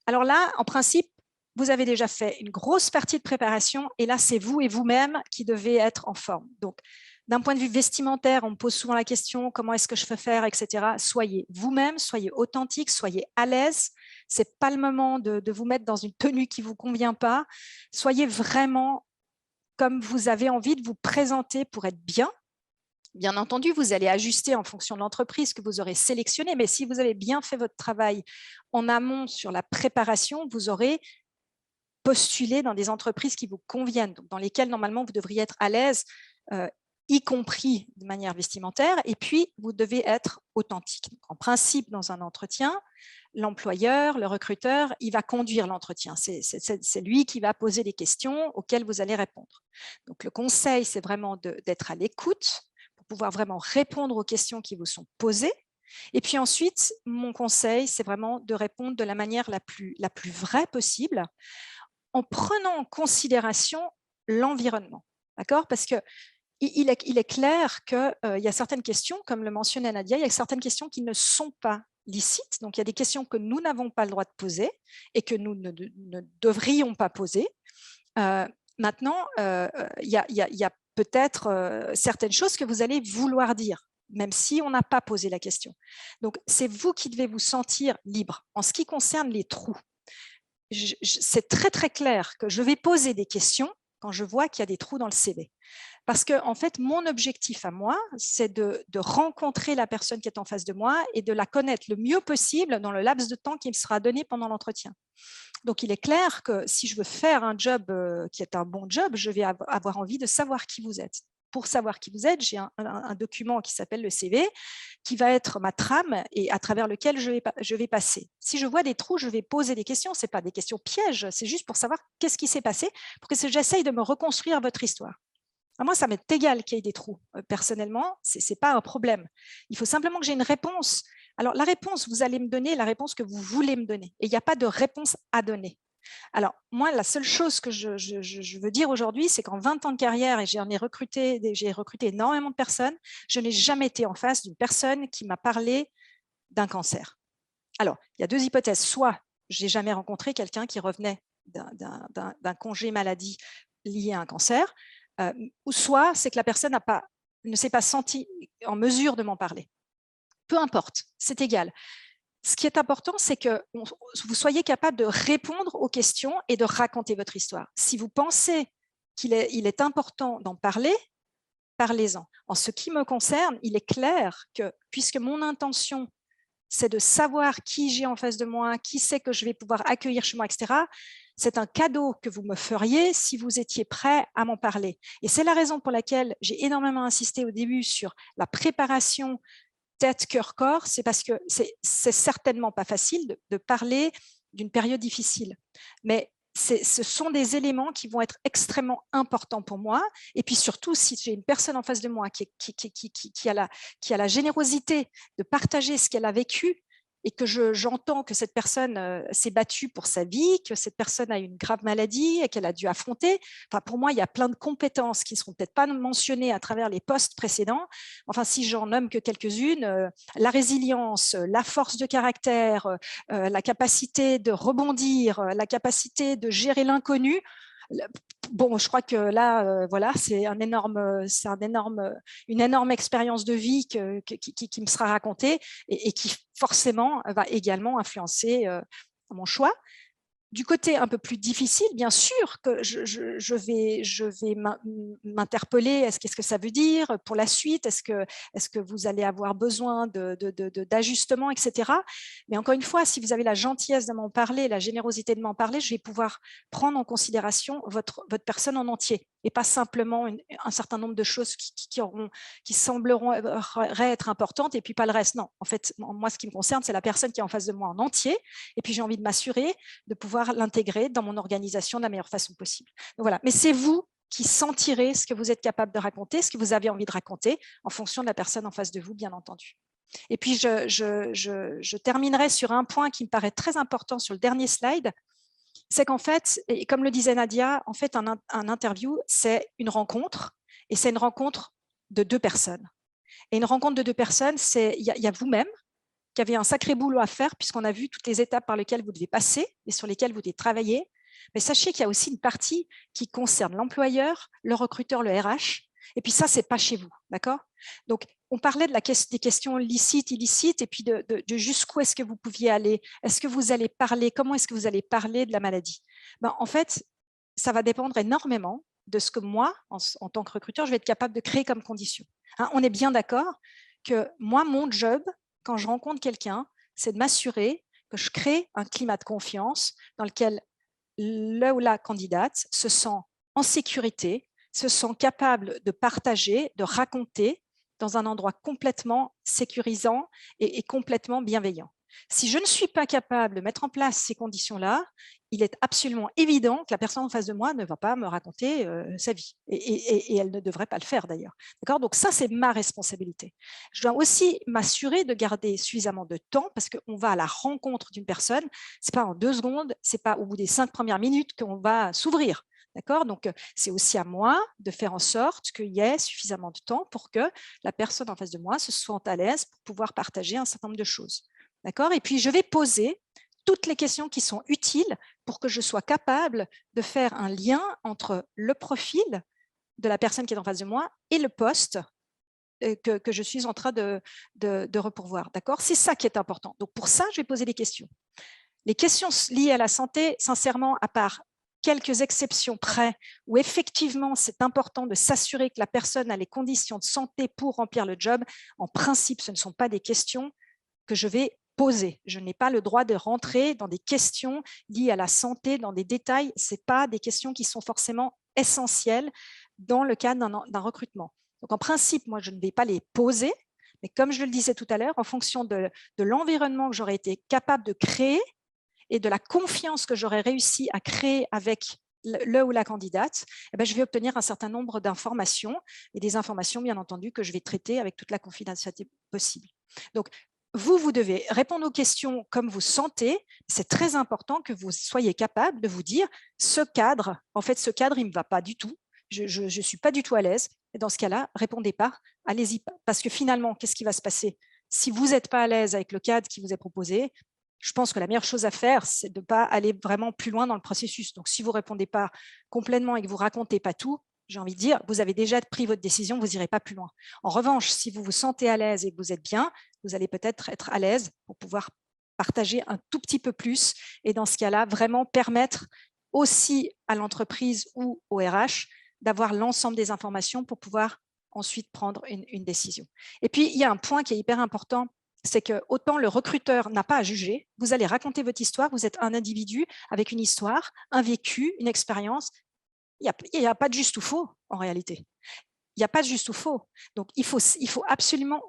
Alors là, en principe, vous avez déjà fait une grosse partie de préparation et là, c'est vous et vous-même qui devez être en forme. Donc, d'un point de vue vestimentaire, on me pose souvent la question, comment est-ce que je peux faire, etc. Soyez vous-même, soyez authentique, soyez à l'aise. Ce n'est pas le moment de vous mettre dans une tenue qui ne vous convient pas. Soyez vraiment comme vous avez envie de vous présenter pour être bien. Bien entendu, vous allez ajuster en fonction de l'entreprise que vous aurez sélectionnée, mais si vous avez bien fait votre travail en amont sur la préparation, vous aurez postulé dans des entreprises qui vous conviennent, donc dans lesquelles normalement vous devriez être à l'aise, y compris de manière vestimentaire, et puis vous devez être authentique. Donc, en principe, dans un entretien, l'employeur, le recruteur, il va conduire l'entretien. C'est lui qui va poser les questions auxquelles vous allez répondre. Donc le conseil, c'est vraiment d'être à l'écoute, pouvoir vraiment répondre aux questions qui vous sont posées. Et puis ensuite, mon conseil, c'est vraiment de répondre de la manière la plus vraie possible en prenant en considération l'environnement. D'accord ? Parce que il est clair qu'il y a certaines questions, comme le mentionnait Nadia, il y a certaines questions qui ne sont pas licites. Donc, il y a des questions que nous n'avons pas le droit de poser et que nous ne devrions pas poser. Maintenant, il y a peut-être certaines choses que vous allez vouloir dire, même si on n'a pas posé la question. Donc, c'est vous qui devez vous sentir libre. En ce qui concerne les trous, c'est très, très clair que je vais poser des questions quand je vois qu'il y a des trous dans le CV. Parce que, en fait, mon objectif à moi, c'est de rencontrer la personne qui est en face de moi et de la connaître le mieux possible dans le laps de temps qui me sera donné pendant l'entretien. Donc, il est clair que si je veux faire un job qui est un bon job, je vais avoir envie de savoir qui vous êtes. pour savoir qui vous êtes, j'ai un document qui s'appelle le CV, qui va être ma trame et à travers lequel je vais passer. Si je vois des trous, je vais poser des questions. Ce n'est pas des questions pièges, c'est juste pour savoir qu'est-ce qui s'est passé, pour que j'essaye de me reconstruire votre histoire. Moi, ça m'est égal qu'il y ait des trous. Personnellement, ce n'est pas un problème. Il faut simplement que j'ai une réponse. Alors, la réponse, vous allez me donner la réponse que vous voulez me donner. Et il n'y a pas de réponse à donner. Alors, moi, la seule chose que je veux dire aujourd'hui, c'est qu'en 20 ans de carrière, et j'ai recruté énormément de personnes, je n'ai jamais été en face d'une personne qui m'a parlé d'un cancer. Alors, il y a deux hypothèses. Soit je n'ai jamais rencontré quelqu'un qui revenait d'un congé maladie lié à un cancer, ou soit c'est que la personne ne s'est pas sentie en mesure de m'en parler. Peu importe, c'est égal. Ce qui est important, c'est que vous soyez capable de répondre aux questions et de raconter votre histoire. Si vous pensez qu'il est important d'en parler, parlez-en. En ce qui me concerne, il est clair que puisque mon intention, c'est de savoir qui j'ai en face de moi, qui c'est que je vais pouvoir accueillir chez moi, etc., c'est un cadeau que vous me feriez si vous étiez prêt à m'en parler. Et c'est la raison pour laquelle j'ai énormément insisté au début sur la préparation tête, cœur, corps. C'est parce que c'est certainement pas facile de parler d'une période difficile. Mais ce sont des éléments qui vont être extrêmement importants pour moi. Et puis surtout, si j'ai une personne en face de moi qui a la générosité de partager ce qu'elle a vécu et que j'entends que cette personne s'est battue pour sa vie, que cette personne a une grave maladie et qu'elle a dû affronter. Enfin, pour moi, il y a plein de compétences qui ne seront peut-être pas mentionnées à travers les postes précédents. Enfin, si j'en nomme que quelques-unes, la résilience, la force de caractère, la capacité de rebondir, la capacité de gérer l'inconnu. Bon, je crois que là, voilà, c'est une énorme expérience de vie qui me sera racontée et qui forcément va également influencer mon choix. Du côté un peu plus difficile, bien sûr que je vais m'interpeller. Qu'est-ce que ça veut dire pour la suite? Est-ce que vous allez avoir besoin d'ajustements, etc. Mais encore une fois, si vous avez la gentillesse de m'en parler, la générosité de m'en parler, je vais pouvoir prendre en considération votre personne en entier et pas simplement un certain nombre de choses qui sembleraient être importantes et puis pas le reste. Non, en fait, moi, ce qui me concerne, c'est la personne qui est en face de moi en entier. Et puis, j'ai envie de m'assurer de pouvoir l'intégrer dans mon organisation de la meilleure façon possible. Donc, voilà. Mais c'est vous qui sentirez ce que vous êtes capable de raconter, ce que vous avez envie de raconter en fonction de la personne en face de vous, bien entendu. Et puis, je terminerai sur un point qui me paraît très important sur le dernier slide. C'est qu'en fait, et comme le disait Nadia, en fait, un interview, c'est une rencontre, et c'est une rencontre de deux personnes. Et une rencontre de deux personnes, il y a vous-même, qui avez un sacré boulot à faire, puisqu'on a vu toutes les étapes par lesquelles vous devez passer et sur lesquelles vous devez travailler. Mais sachez qu'il y a aussi une partie qui concerne l'employeur, le recruteur, le RH. Et puis ça, ce n'est pas chez vous, d'accord? Donc, on parlait des questions licites, illicites, et puis de jusqu'où est-ce que vous pouviez aller. Est-ce que vous allez parler? Comment est-ce que vous allez parler de la maladie? En fait, ça va dépendre énormément de ce que moi, en tant que recruteur, je vais être capable de créer comme condition. On est bien d'accord que moi, mon job, quand je rencontre quelqu'un, c'est de m'assurer que je crée un climat de confiance dans lequel le ou la candidate se sent en sécurité, se sent capable de partager, de raconter dans un endroit complètement sécurisant et complètement bienveillant. Si je ne suis pas capable de mettre en place ces conditions-là, il est absolument évident que la personne en face de moi ne va pas me raconter sa vie. Et elle ne devrait pas le faire d'ailleurs. Donc ça, c'est ma responsabilité. Je dois aussi m'assurer de garder suffisamment de temps parce qu'on va à la rencontre d'une personne. Ce n'est pas en 2 secondes, ce n'est pas au bout des 5 premières minutes qu'on va s'ouvrir. Donc, c'est aussi à moi de faire en sorte qu'il y ait suffisamment de temps pour que la personne en face de moi se sente à l'aise pour pouvoir partager un certain nombre de choses. Et puis, je vais poser toutes les questions qui sont utiles pour que je sois capable de faire un lien entre le profil de la personne qui est en face de moi et le poste que je suis en train de repourvoir. C'est ça qui est important. Donc, pour ça, je vais poser des questions. Les questions liées à la santé, sincèrement, à part quelques exceptions près, où effectivement, c'est important de s'assurer que la personne a les conditions de santé pour remplir le job, en principe, ce ne sont pas des questions que je vais poser. Je n'ai pas le droit de rentrer dans des questions liées à la santé, dans des détails. Ce n'est pas des questions qui sont forcément essentielles dans le cadre d'un recrutement. Donc, en principe, moi, je ne vais pas les poser, mais comme je le disais tout à l'heure, en fonction de l'environnement que j'aurais été capable de créer et de la confiance que j'aurais réussi à créer avec le ou la candidate, eh bien, je vais obtenir un certain nombre d'informations et des informations, bien entendu, que je vais traiter avec toute la confidentialité possible. Donc, vous devez répondre aux questions comme vous sentez. C'est très important que vous soyez capable de vous dire ce cadre, en fait, ce cadre, il ne me va pas du tout. Je ne suis pas du tout à l'aise. Et dans ce cas-là, répondez pas, allez-y pas. Parce que finalement, qu'est-ce qui va se passer? Si vous n'êtes pas à l'aise avec le cadre qui vous est proposé, je pense que la meilleure chose à faire, c'est de ne pas aller vraiment plus loin dans le processus. Donc, si vous ne répondez pas complètement et que vous ne racontez pas tout, j'ai envie de dire, vous avez déjà pris votre décision, vous n'irez pas plus loin. En revanche, si vous vous sentez à l'aise et que vous êtes bien, vous allez peut-être être à l'aise pour pouvoir partager un tout petit peu plus et dans ce cas-là, vraiment permettre aussi à l'entreprise ou au RH d'avoir l'ensemble des informations pour pouvoir ensuite prendre une décision. Et puis, il y a un point qui est hyper important, c'est que autant le recruteur n'a pas à juger, vous allez raconter votre histoire, vous êtes un individu avec une histoire, un vécu, une expérience. Il n'y a pas de juste ou faux en réalité. Il n'y a pas de juste ou faux. Donc, il faut absolument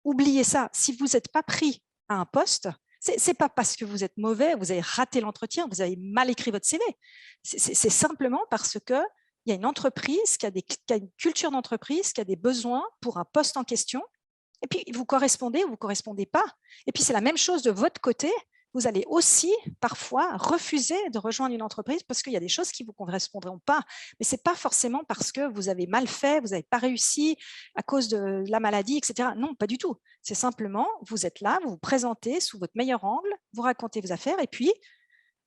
oublier ça. Si vous n'êtes pas pris à un poste, ce n'est pas parce que vous êtes mauvais, vous avez raté l'entretien, vous avez mal écrit votre CV. C'est simplement parce qu'il y a une entreprise qui a une culture d'entreprise, qui a des besoins pour un poste en question. Et puis, vous correspondez ou vous ne correspondez pas. Et puis, c'est la même chose de votre côté. Vous allez aussi parfois refuser de rejoindre une entreprise parce qu'il y a des choses qui ne vous correspondront pas. Mais ce n'est pas forcément parce que vous avez mal fait, vous n'avez pas réussi à cause de la maladie, etc. Non, pas du tout. C'est simplement, vous êtes là, vous vous présentez sous votre meilleur angle, vous racontez vos affaires et puis,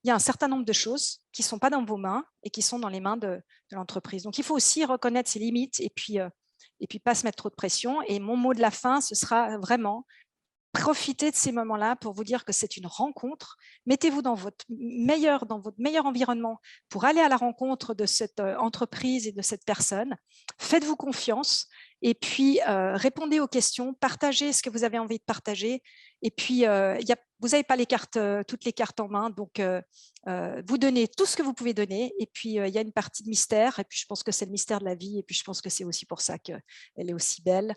il y a un certain nombre de choses qui ne sont pas dans vos mains et qui sont dans les mains de l'entreprise. Donc, il faut aussi reconnaître ses limites et puis pas se mettre trop de pression. Et mon mot de la fin, ce sera vraiment profitez de ces moments-là pour vous dire que c'est une rencontre. Mettez-vous dans votre meilleur environnement pour aller à la rencontre de cette entreprise et de cette personne. Faites-vous confiance et puis répondez aux questions, partagez ce que vous avez envie de partager. Et puis, vous n'avez pas toutes les cartes en main, donc vous donnez tout ce que vous pouvez donner. Et puis, il y a une partie de mystère. Et puis, je pense que c'est le mystère de la vie. Et puis, je pense que c'est aussi pour ça qu'elle est aussi belle,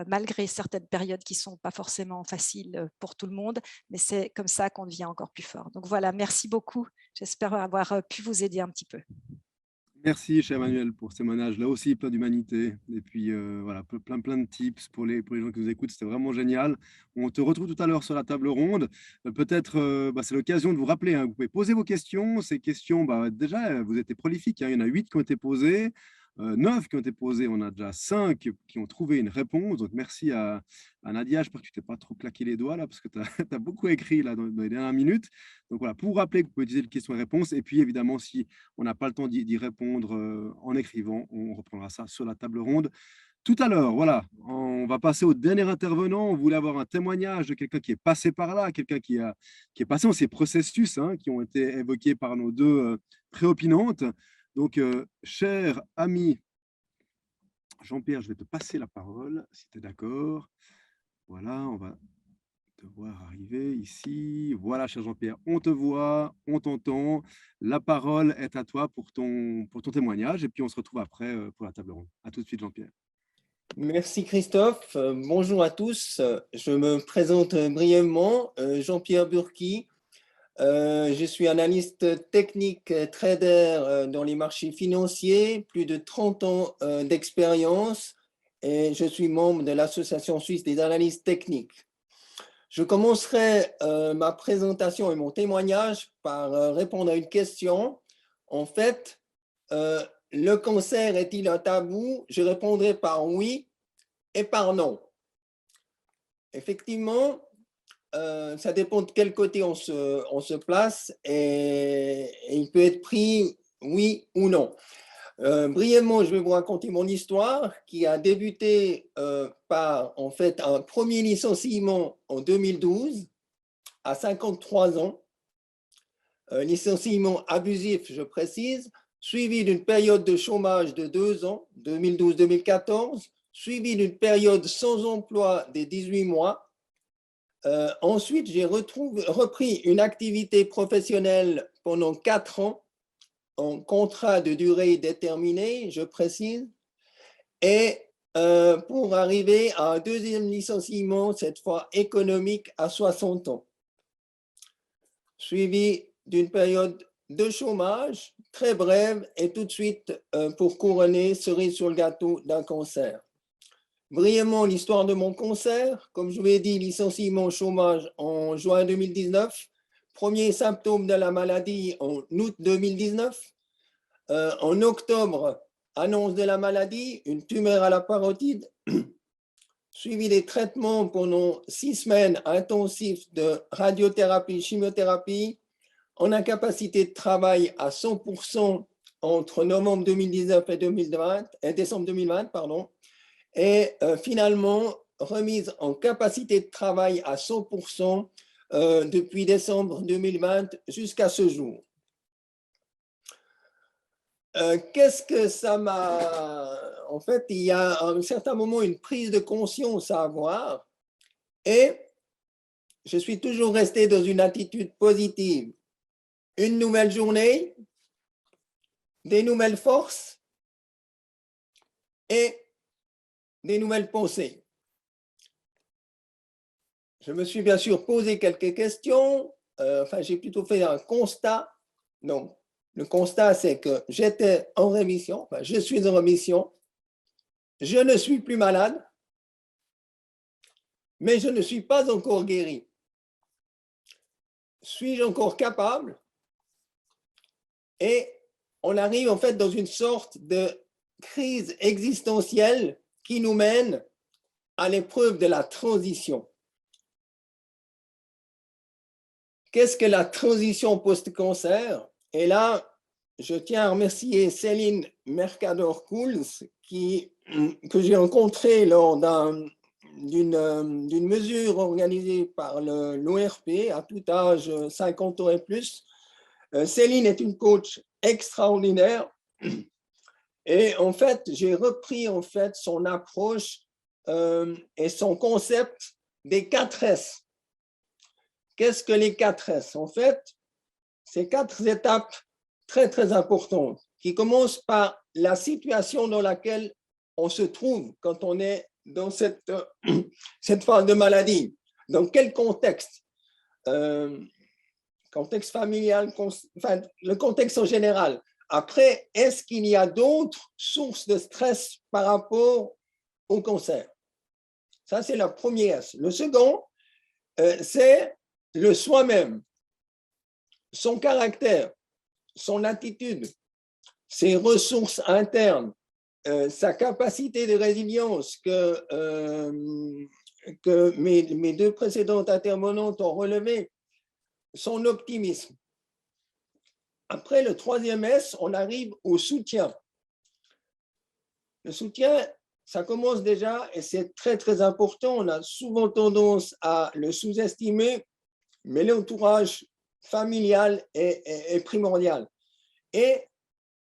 malgré certaines périodes qui ne sont pas forcément faciles pour tout le monde. Mais c'est comme ça qu'on devient encore plus fort. Donc voilà, merci beaucoup. J'espère avoir pu vous aider un petit peu. Merci, cher Emmanuel, pour ce témoignage. Là aussi, plein d'humanité. Et puis, voilà, plein de tips pour les gens qui nous écoutent. C'était vraiment génial. On te retrouve tout à l'heure sur la table ronde. Peut-être, c'est l'occasion de vous rappeler, hein, vous pouvez poser vos questions. Ces questions, déjà, vous êtes prolifiques. Hein, il y en a 8 qui ont été posées, 9 qui ont été posées. On a déjà 5 qui ont trouvé une réponse. Donc, merci à Nadia. J'espère que tu t'es pas trop claqué les doigts là, parce que tu as, beaucoup écrit là, dans les dernières minutes. Donc, voilà, pour vous rappeler que vous pouvez utiliser le question et réponse. Et puis, évidemment, si on n'a pas le temps d'y répondre en écrivant, on reprendra ça sur la table ronde tout à l'heure. Voilà, on va passer au dernier intervenant. On voulait avoir un témoignage de quelqu'un qui est passé par là, quelqu'un qui est passé dans ces processus qui ont été évoqués par nos deux préopinantes. Donc, cher ami Jean-Pierre, je vais te passer la parole, si tu es d'accord. Voilà, on va te voir arriver ici. Voilà, cher Jean-Pierre, on te voit, on t'entend. La parole est à toi pour ton témoignage et puis on se retrouve après pour la table ronde. À tout de suite, Jean-Pierre. Merci Christophe. Bonjour à tous. Je me présente brièvement, Jean-Pierre Burki. Je suis analyste technique trader dans les marchés financiers, plus de 30 ans d'expérience et je suis membre de l'Association suisse des analystes techniques. Je commencerai ma présentation et mon témoignage par répondre à une question. En fait, le cancer est-il un tabou? Je répondrai par oui et par non. Effectivement, ça dépend de quel côté on se place et il peut être pris oui ou non. Brièvement, je vais vous raconter mon histoire qui a débuté par en fait un premier licenciement en 2012 à 53 ans. Licenciement abusif, je précise, suivi d'une période de chômage de 2 ans, 2012-2014, suivi d'une période sans emploi des 18 mois. Ensuite, j'ai repris une activité professionnelle pendant 4 ans en contrat de durée déterminée, je précise, et pour arriver à un deuxième licenciement, cette fois économique, à 60 ans, suivi d'une période de chômage très brève et tout de suite, pour couronner, cerise sur le gâteau, d'un cancer. Brièvement, l'histoire de mon cancer. Comme je vous l'ai dit, licenciement au chômage en juin 2019. Premier symptôme de la maladie en août 2019. En octobre, annonce de la maladie, une tumeur à la parotide, suivi des traitements pendant 6 semaines intensifs de radiothérapie, chimiothérapie, en incapacité de travail à 100% entre novembre 2019 et décembre 2020, pardon, et finalement remise en capacité de travail à 100% depuis décembre 2020 jusqu'à ce jour. Qu'est-ce que ça m'a... En fait, il y a à un certain moment une prise de conscience à avoir et je suis toujours resté dans une attitude positive. Une nouvelle journée, des nouvelles forces et des nouvelles pensées. Je me suis bien sûr posé quelques questions, j'ai plutôt fait un constat. Donc, le constat, c'est que j'étais en rémission, je suis en rémission, je ne suis plus malade, mais je ne suis pas encore guéri. Suis-je encore capable? Et on arrive en fait dans une sorte de crise existentielle qui nous mène à l'épreuve de la transition. Qu'est-ce que la transition post-cancer? Et là, je tiens à remercier Céline Mercador-Couls que j'ai rencontrée lors d'une mesure organisée par l'ORP à tout âge, 50 ans et plus. Céline est une coach extraordinaire et en fait, j'ai repris en fait son approche et son concept des 4 S. Qu'est-ce que les 4 S? En fait, c'est 4 étapes très, très importantes qui commencent par la situation dans laquelle on se trouve quand on est dans cette phase de maladie. Dans quel contexte? Contexte familial, enfin, le contexte en général. Après, est-ce qu'il y a d'autres sources de stress par rapport au cancer? Ça, c'est la première S. Le second, c'est le soi-même, son caractère, son attitude, ses ressources internes, sa capacité de résilience que mes 2 précédentes intervenantes ont relevé, son optimisme. Après le 3e S, on arrive au soutien. Le soutien, ça commence déjà et c'est très, très important. On a souvent tendance à le sous-estimer, mais l'entourage familial est primordial. Et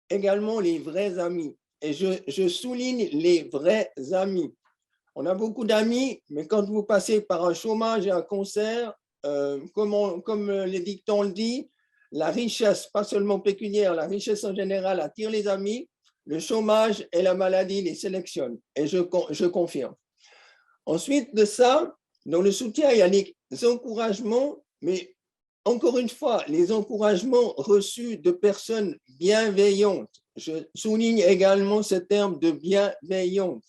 également les vrais amis. Et je souligne les vrais amis. On a beaucoup d'amis, mais quand vous passez par un chômage et un cancer, comme les dictons le disent, la richesse, pas seulement pécuniaire, la richesse en général attire les amis, le chômage et la maladie les sélectionnent. Et je confirme. Ensuite de ça, dans le soutien, il y a les encouragements, mais encore une fois, les encouragements reçus de personnes bienveillantes. Je souligne également ce terme de bienveillante.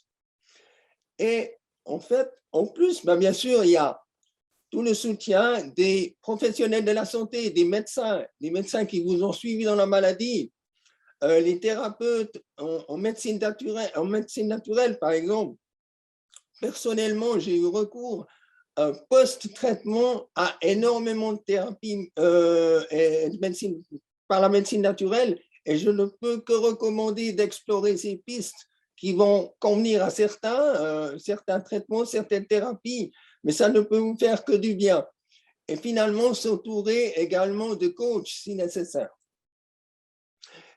Et en fait, en plus, bien sûr, il y a tout le soutien des professionnels de la santé, des médecins qui vous ont suivi dans la maladie, les thérapeutes en médecine naturelle, par exemple. Personnellement, j'ai eu recours post-traitement à énormément de thérapies par la médecine naturelle et je ne peux que recommander d'explorer ces pistes qui vont convenir à certains traitements, certaines thérapies, mais ça ne peut vous faire que du bien. Et finalement, s'entourer également de coachs si nécessaire.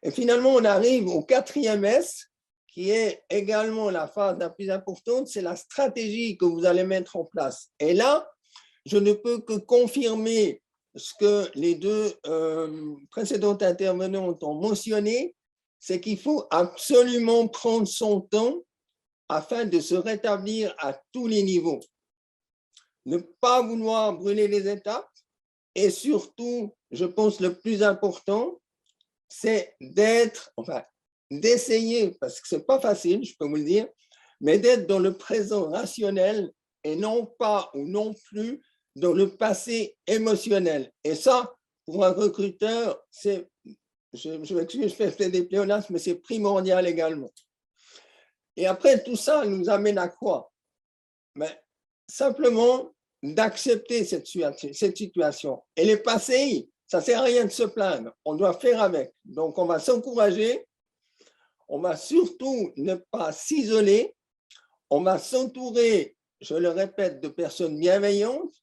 Et finalement, on arrive au 4e S, qui est également la phase la plus importante, c'est la stratégie que vous allez mettre en place. Et là, je ne peux que confirmer ce que les 2 précédentes intervenantes ont mentionné, c'est qu'il faut absolument prendre son temps afin de se rétablir à tous les niveaux. Ne pas vouloir brûler les étapes et surtout, je pense le plus important, c'est d'essayer, parce que ce n'est pas facile, je peux vous le dire, mais d'être dans le présent rationnel et non pas ou non plus dans le passé émotionnel. Et ça, pour un recruteur, c'est, je m'excuse, je fais des pléonasmes, mais c'est primordial également. Et après, tout ça nous amène à quoi? Mais simplement d'accepter cette situation. Et les passés, ça ne sert à rien de se plaindre, on doit faire avec. Donc, on va s'encourager, on va surtout ne pas s'isoler, on va s'entourer, je le répète, de personnes bienveillantes,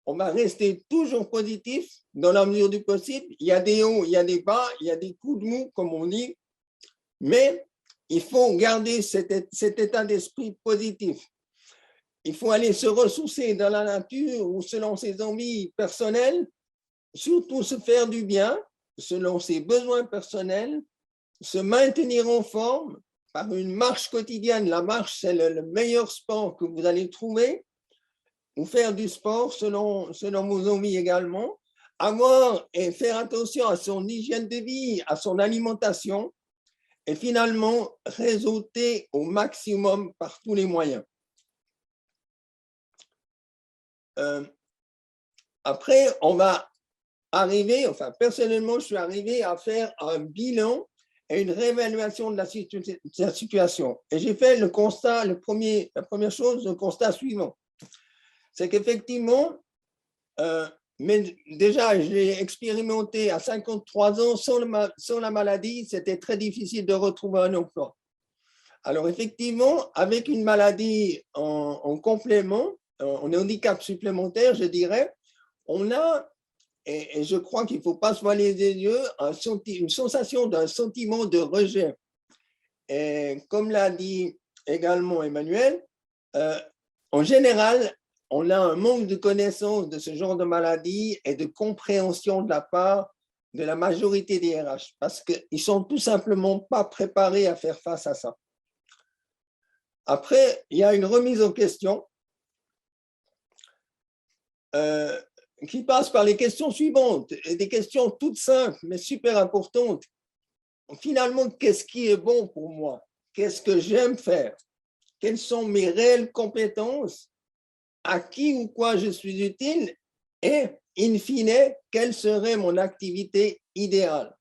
on va rester toujours positif dans la mesure du possible. Il y a des hauts, il y a des bas, il y a des coups de mou, comme on dit, mais il faut garder cet état d'esprit positif. Il faut aller se ressourcer dans la nature ou selon ses envies personnelles, surtout se faire du bien, selon ses besoins personnels, se maintenir en forme par une marche quotidienne. La marche, c'est le meilleur sport que vous allez trouver, ou faire du sport selon vos envies également, avoir et faire attention à son hygiène de vie, à son alimentation, et finalement réseauter au maximum par tous les moyens. Après, on va arriver, enfin personnellement, je suis arrivé à faire un bilan et une réévaluation de la situation. Et j'ai fait le constat, la première chose, le constat suivant. C'est qu'effectivement, mais déjà, je l'ai expérimenté à 53 ans, sans la maladie, c'était très difficile de retrouver un emploi. Alors effectivement, avec une maladie en complément, en handicap supplémentaire, je dirais, on a, et je crois qu'il ne faut pas se voiler les yeux, une sensation d'un sentiment de rejet. Et comme l'a dit également Emmanuel, en général, on a un manque de connaissance de ce genre de maladie et de compréhension de la part de la majorité des RH, parce qu'ils ne sont tout simplement pas préparés à faire face à ça. Après, il y a une remise en question qui passe par les questions suivantes, et des questions toutes simples, mais super importantes. Finalement, qu'est-ce qui est bon pour moi? Qu'est-ce que j'aime faire? Quelles sont mes réelles compétences? À qui ou quoi je suis utile? Et, in fine, quelle serait mon activité idéale?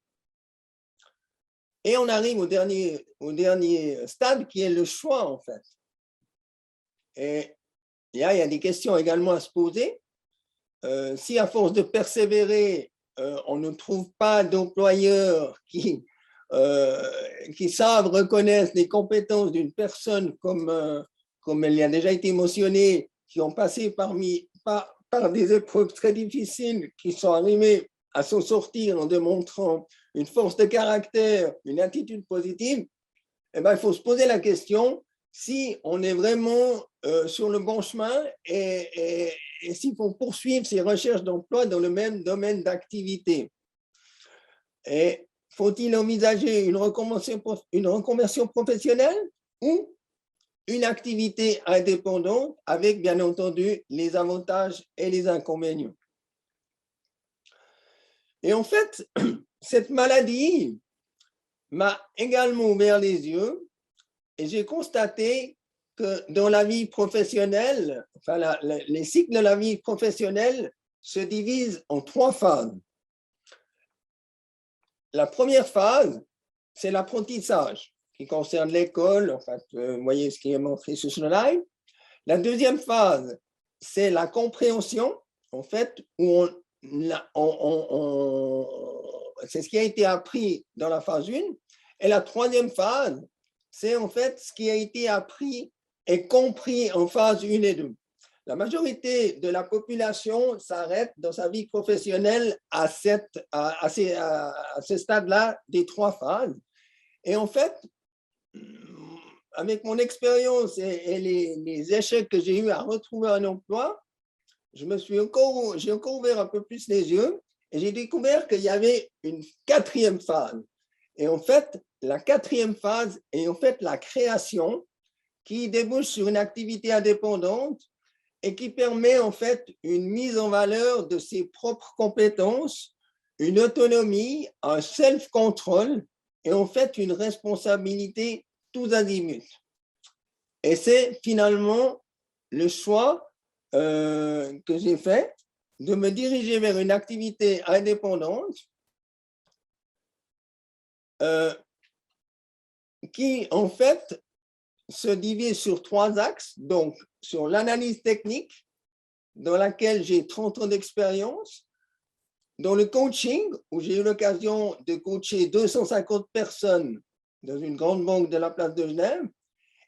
Et on arrive au dernier stade qui est le choix, en fait. Et là, il y a des questions également à se poser. Si à force de persévérer, on ne trouve pas d'employeurs qui savent reconnaître les compétences d'une personne comme elle y a déjà été mentionnée, qui ont passé par des épreuves très difficiles, qui sont arrivés à s'en sortir en démontrant une force de caractère, une attitude positive, eh bien, il faut se poser la question si on est vraiment sur le bon chemin et s'il faut poursuivre ses recherches d'emploi dans le même domaine d'activité. Et faut-il envisager une reconversion professionnelle ou une activité indépendante avec, bien entendu, les avantages et les inconvénients? Et en fait, cette maladie m'a également ouvert les yeux et j'ai constaté que dans la vie professionnelle, enfin les cycles de la vie professionnelle se divisent en 3 phases. La première phase, c'est l'apprentissage qui concerne l'école, en fait, vous voyez ce qui est montré sur ce slide. La deuxième phase, c'est la compréhension, en fait, où c'est ce qui a été appris dans la phase 1. Et la troisième phase, c'est en fait ce qui a été appris et compris en phase 1 et 2. La majorité de la population s'arrête dans sa vie professionnelle à ce stade-là des 3 phases. Et en fait, avec mon expérience et les échecs que j'ai eu à retrouver un emploi, j'ai encore ouvert un peu plus les yeux et j'ai découvert qu'il y avait une 4e phase. Et en fait, la 4e phase est en fait la création qui débouche sur une activité indépendante et qui permet en fait une mise en valeur de ses propres compétences, une autonomie, un self-control et en fait une responsabilité tous azimuts. Et c'est finalement le choix que j'ai fait de me diriger vers une activité indépendante qui en fait se divise sur 3 axes, donc sur l'analyse technique, dans laquelle j'ai 30 ans d'expérience, dans le coaching, où j'ai eu l'occasion de coacher 250 personnes dans une grande banque de la place de Genève,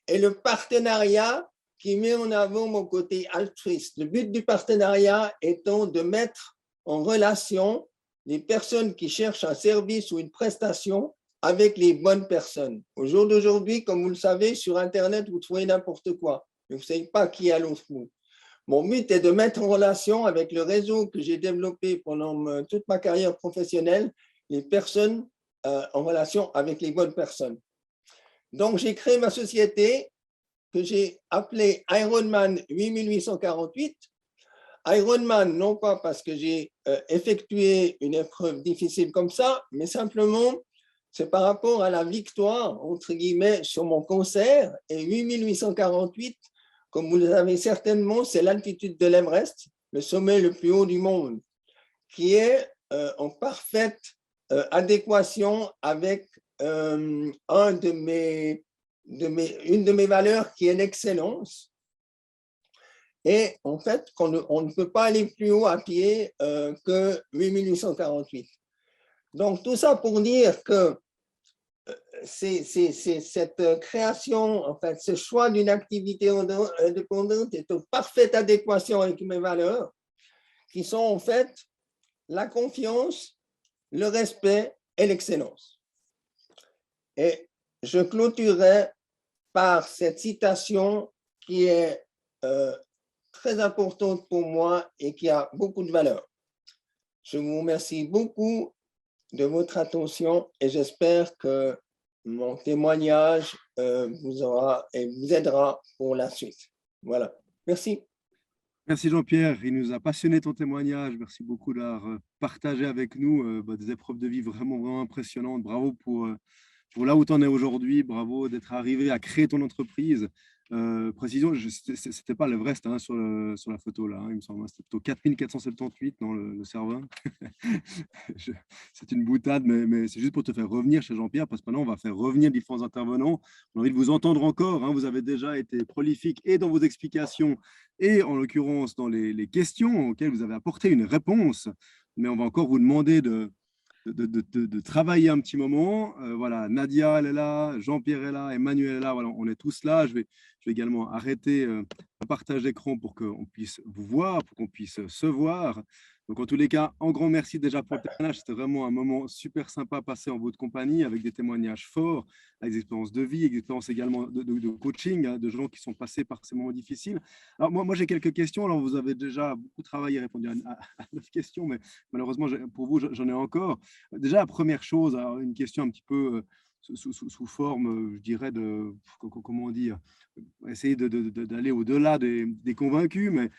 et le partenariat qui met en avant mon côté altruiste. Le but du partenariat étant de mettre en relation les personnes qui cherchent un service ou une prestation avec les bonnes personnes. Au jour d'aujourd'hui, comme vous le savez, sur Internet, vous trouvez n'importe quoi. Vous ne savez pas qui est à l'autre bout. Mon but est de mettre en relation avec le réseau que j'ai développé pendant toute ma carrière professionnelle, les personnes en relation avec les bonnes personnes. Donc, j'ai créé ma société que j'ai appelée Ironman 8848. Ironman, non pas parce que j'ai effectué une épreuve difficile comme ça, mais simplement, c'est par rapport à la victoire, entre guillemets, sur mon cancer. Et 8848, comme vous le savez certainement, c'est l'altitude de l'Everest, le sommet le plus haut du monde, qui est en parfaite adéquation avec une de mes valeurs qui est l'excellence. Et en fait, on ne peut pas aller plus haut à pied que 8848. Donc, tout ça pour dire que c'est cette création, en fait, ce choix d'une activité indépendante est en parfaite adéquation avec mes valeurs, qui sont en fait la confiance, le respect et l'excellence. Et je clôturerai par cette citation qui est très importante pour moi et qui a beaucoup de valeur. Je vous remercie beaucoup de votre attention et j'espère que mon témoignage vous aidera pour la suite. Voilà. Merci. Merci Jean-Pierre, il nous a passionné ton témoignage. Merci beaucoup d'avoir partagé avec nous des épreuves de vie vraiment impressionnantes. Bravo pour là où tu en es aujourd'hui. Bravo d'être arrivé à créer ton entreprise. Précision, ce n'était pas l'Everest hein, sur la photo là, hein, il me semble, c'était plutôt 4478 dans le serveur. C'est une boutade, mais c'est juste pour te faire revenir chez Jean-Pierre, parce que maintenant on va faire revenir différents intervenants. On a envie de vous entendre encore, hein, vous avez déjà été prolifique et dans vos explications et en l'occurrence dans les questions auxquelles vous avez apporté une réponse, mais on va encore vous demander de travailler un petit moment. Voilà, Nadia, elle est là, Jean-Pierre est là, Emmanuel est là, voilà, on est tous là. Je vais également arrêter le partage d'écran pour qu'on puisse vous voir, pour qu'on puisse se voir. Donc, en tous les cas, un grand merci déjà pour le témoignage. C'était vraiment un moment super sympa passé en votre compagnie avec des témoignages forts, avec des expériences de vie, des expériences également de coaching, hein, de gens qui sont passés par ces moments difficiles. Alors, moi j'ai quelques questions. Alors, vous avez déjà beaucoup travaillé, répondu à 9 questions, mais malheureusement, pour vous, j'en ai encore. Déjà, la première chose, alors, une question un petit peu sous forme, je dirais, comment dire, essayer d'aller au-delà des convaincus, mais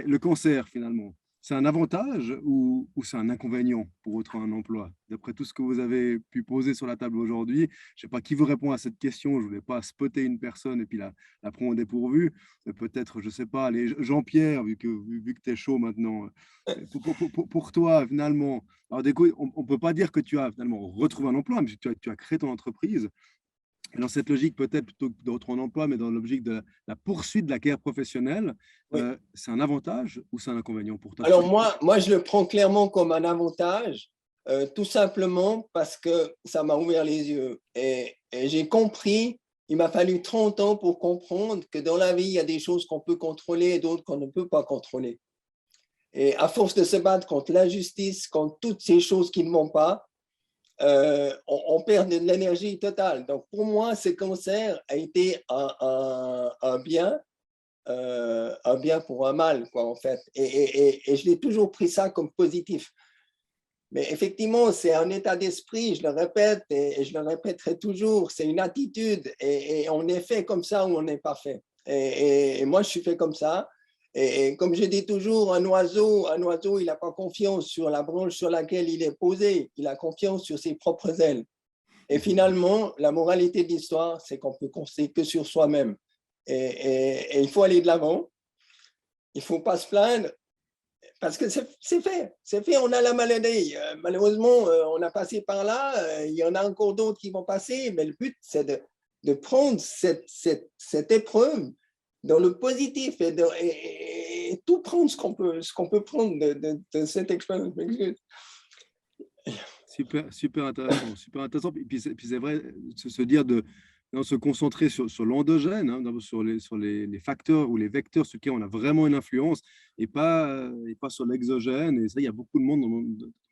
le cancer, finalement, c'est un avantage ou c'est un inconvénient pour retrouver un emploi? D'après tout ce que vous avez pu poser sur la table aujourd'hui, je ne sais pas qui vous répond à cette question, je ne voulais pas spotter une personne et puis la prendre au dépourvu. Peut-être, je ne sais pas, Jean-Pierre, vu que tu es chaud maintenant, pour toi, finalement, alors, on ne peut pas dire que tu as finalement retrouvé un emploi, mais tu as créé ton entreprise. Et dans cette logique, peut-être plutôt que de retrouver un emploi, mais dans la logique de la poursuite de la carrière professionnelle, oui. C'est un avantage ou c'est un inconvénient pour toi? Alors moi, je le prends clairement comme un avantage, tout simplement parce que ça m'a ouvert les yeux. Et j'ai compris, il m'a fallu 30 ans pour comprendre que dans la vie, il y a des choses qu'on peut contrôler et d'autres qu'on ne peut pas contrôler. Et à force de se battre contre l'injustice, contre toutes ces choses qui ne vont pas, on perd de l'énergie totale. Donc, pour moi, ce cancer a été un bien pour un mal, quoi, en fait. Et je l'ai toujours pris ça comme positif. Mais effectivement, c'est un état d'esprit, je le répète et je le répéterai toujours, c'est une attitude et on est fait comme ça ou on n'est pas fait. Et moi, je suis fait comme ça. Et comme je dis toujours, un oiseau, il n'a pas confiance sur la branche sur laquelle il est posé, il a confiance sur ses propres ailes. Et finalement, la moralité de l'histoire, c'est qu'on peut compter que sur soi-même. Et il faut aller de l'avant, il ne faut pas se plaindre, parce que c'est fait, on a la maladie. Malheureusement, on a passé par là, il y en a encore d'autres qui vont passer, mais le but, c'est de prendre cette épreuve dans le positif et tout prendre ce qu'on peut prendre de cette expérience. Super intéressant, super intéressant. Et puis c'est vrai, se dire se concentrer sur l'endogène, hein, sur les facteurs ou les vecteurs sur lesquels on a vraiment une influence et pas sur l'exogène. Et ça, il y a beaucoup de monde dans le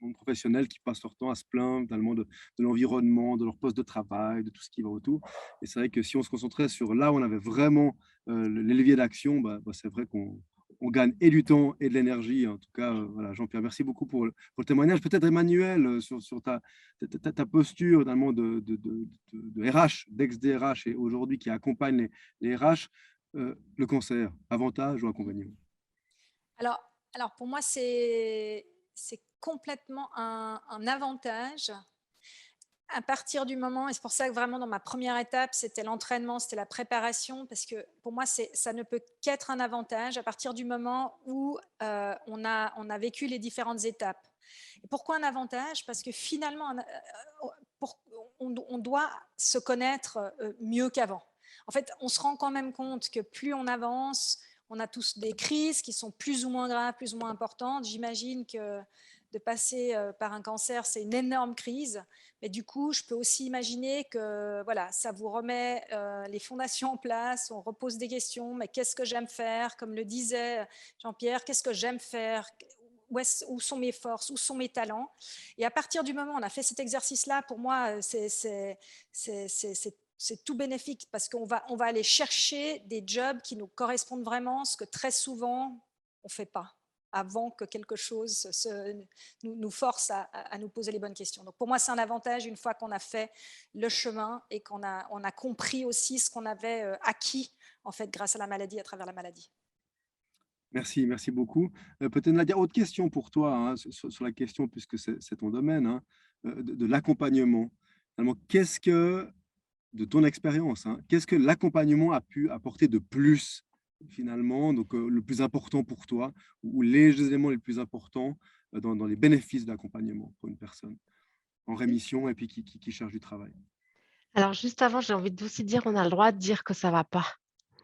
monde professionnel qui passe leur temps à se plaindre tellement de l'environnement, de leur poste de travail, de tout ce qui va autour. Et c'est vrai que si on se concentrait sur là où on avait vraiment les leviers d'action, c'est vrai qu'on gagne et du temps et de l'énergie. En tout cas, voilà, Jean-Pierre, merci beaucoup pour le témoignage. Peut-être Emmanuel, sur ta posture finalement de RH, d'ex-DRH et aujourd'hui qui accompagne les RH, le cancer, avantage ou inconvénient? Alors pour moi, c'est complètement un avantage à partir du moment, et c'est pour ça que vraiment dans ma première étape, c'était l'entraînement, c'était la préparation, parce que pour moi, ça ne peut qu'être un avantage à partir du moment où on a vécu les différentes étapes. Et pourquoi un avantage? Parce que finalement, on doit se connaître mieux qu'avant. En fait, on se rend quand même compte que plus on avance, on a tous des crises qui sont plus ou moins graves, plus ou moins importantes. J'imagine que de passer par un cancer, c'est une énorme crise. Mais du coup, je peux aussi imaginer que voilà, ça vous remet les fondations en place, on repose des questions, mais qu'est-ce que j'aime faire? Comme le disait Jean-Pierre, qu'est-ce que j'aime faire? Où sont mes forces? Où sont mes talents? Et à partir du moment où on a fait cet exercice-là, pour moi, c'est tout bénéfique parce qu'on va aller chercher des jobs qui nous correspondent vraiment, ce que très souvent, on ne fait pas avant que quelque chose nous force à nous poser les bonnes questions. Donc pour moi, c'est un avantage une fois qu'on a fait le chemin et qu'on a compris aussi ce qu'on avait acquis en fait grâce à la maladie, à travers la maladie. Merci beaucoup. Peut-être Nadia, autre question pour toi, hein, sur la question, puisque c'est ton domaine, hein, de l'accompagnement. Finalement, de ton expérience, hein, qu'est-ce que l'accompagnement a pu apporter de plus finalement, donc le plus important pour toi, ou les éléments les plus importants dans les bénéfices de l'accompagnement pour une personne en rémission et puis qui cherche du travail? Alors juste avant, j'ai envie de aussi dire, on a le droit de dire que ça va pas.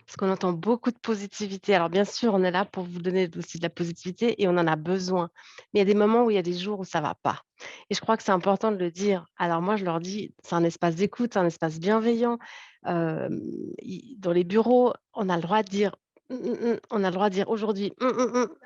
Parce qu'on entend beaucoup de positivité. Alors bien sûr, on est là pour vous donner aussi de la positivité et on en a besoin. Mais il y a des moments où il y a des jours où ça va pas. Et je crois que c'est important de le dire. Alors moi, je leur dis, c'est un espace d'écoute, un espace bienveillant. Dans les bureaux, on a le droit de dire, on a le droit de dire aujourd'hui,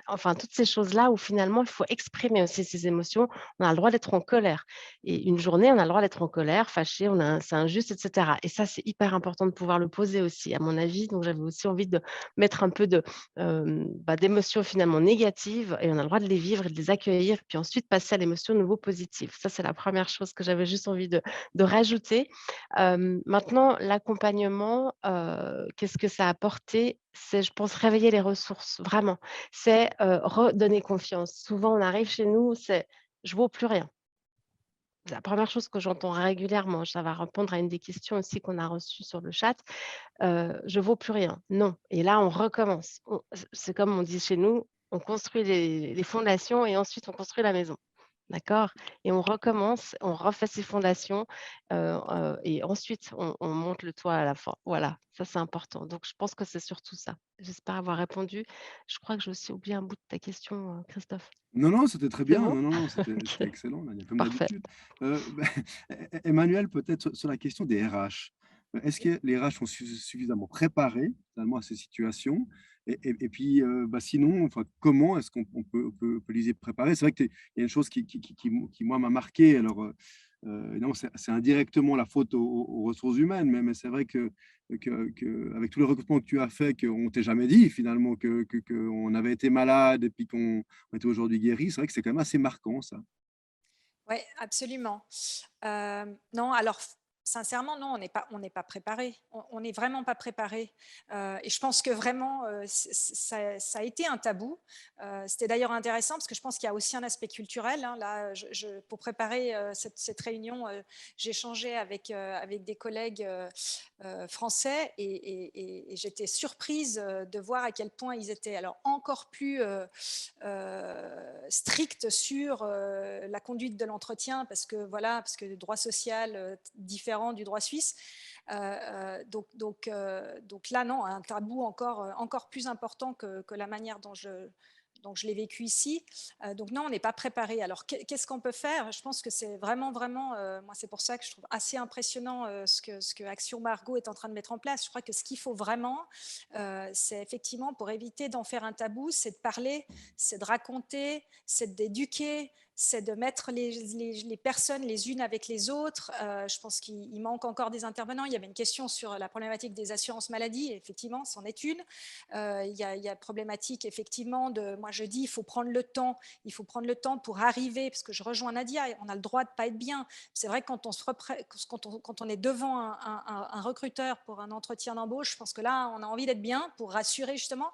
enfin toutes ces choses-là où finalement, il faut exprimer aussi ses émotions. On a le droit d'être en colère. Et une journée, on a le droit d'être en colère, fâché, c'est injuste, etc. Et ça, c'est hyper important de pouvoir le poser aussi, à mon avis. Donc, j'avais aussi envie de mettre un peu d'émotions finalement négatives et on a le droit de les vivre et de les accueillir, puis ensuite passer à l'émotion nouveau positive. Ça, c'est la première chose que j'avais juste envie de rajouter. Maintenant, l'accompagnement, qu'est-ce que ça a apporté? C'est, je pense, réveiller les ressources, vraiment. C'est redonner confiance. Souvent, on arrive chez nous, c'est je ne vaux plus rien. La première chose que j'entends régulièrement, ça va répondre à une des questions aussi qu'on a reçues sur le chat, je vaux plus rien. Non, et là on recommence. C'est comme on dit chez nous, on construit les fondations et ensuite on construit la maison. D'accord? Et on recommence, on refait ses fondations, et ensuite on monte le toit à la fin. Voilà, ça c'est important. Donc je pense que c'est surtout ça. J'espère avoir répondu. Je crois que j'ai aussi oublié un bout de ta question, Christophe. Non, c'était très C'est bien. bon? Non, c'était OK, excellent, Nadia, comme parfait. d'habitude. Emmanuel, peut-être sur la question des RH. Est-ce que les RH sont suffisamment préparés finalement à ces situations? Et puis, sinon, enfin, comment est-ce qu'on peut les y préparer? C'est vrai qu'il y a une chose qui moi, m'a marqué. Alors, non, c'est indirectement la faute aux ressources humaines, mais c'est vrai avec tous les recrutements que tu as fait, qu'on ne t'ait jamais dit finalement qu'on avait été malade et puis qu'on était aujourd'hui guéri, c'est vrai que c'est quand même assez marquant ça. Oui, absolument. Non, alors sincèrement, non, on n'est pas préparé. On n'est vraiment pas préparé. Et je pense que vraiment, ça a été un tabou. C'était d'ailleurs intéressant parce que je pense qu'il y a aussi un aspect culturel, hein. Là, pour préparer cette réunion, j'ai échangé avec des collègues français et j'étais surprise de voir à quel point ils étaient alors encore plus stricts sur la conduite de l'entretien parce que voilà, parce que le droit social différent du droit suisse. Donc là, non, un tabou encore plus important que la manière dont je l'ai vécu ici. Donc non, on n'est pas préparé. Alors, qu'est-ce qu'on peut faire? Je pense que c'est vraiment, moi, c'est pour ça que je trouve assez impressionnant ce que Action Margot est en train de mettre en place. Je crois que ce qu'il faut vraiment, c'est effectivement, pour éviter d'en faire un tabou, c'est de parler, c'est de raconter, c'est d'éduquer, c'est de mettre les personnes les unes avec les autres. Je pense qu'il manque encore des intervenants. Il y avait une question sur la problématique des assurances maladie. Effectivement, c'en est une. Il y a problématique, effectivement, moi je dis, il faut prendre le temps. Il faut prendre le temps pour arriver, parce que je rejoins Nadia, on a le droit de ne pas être bien. C'est vrai que quand on est devant un recruteur pour un entretien d'embauche, je pense que là, on a envie d'être bien pour rassurer justement.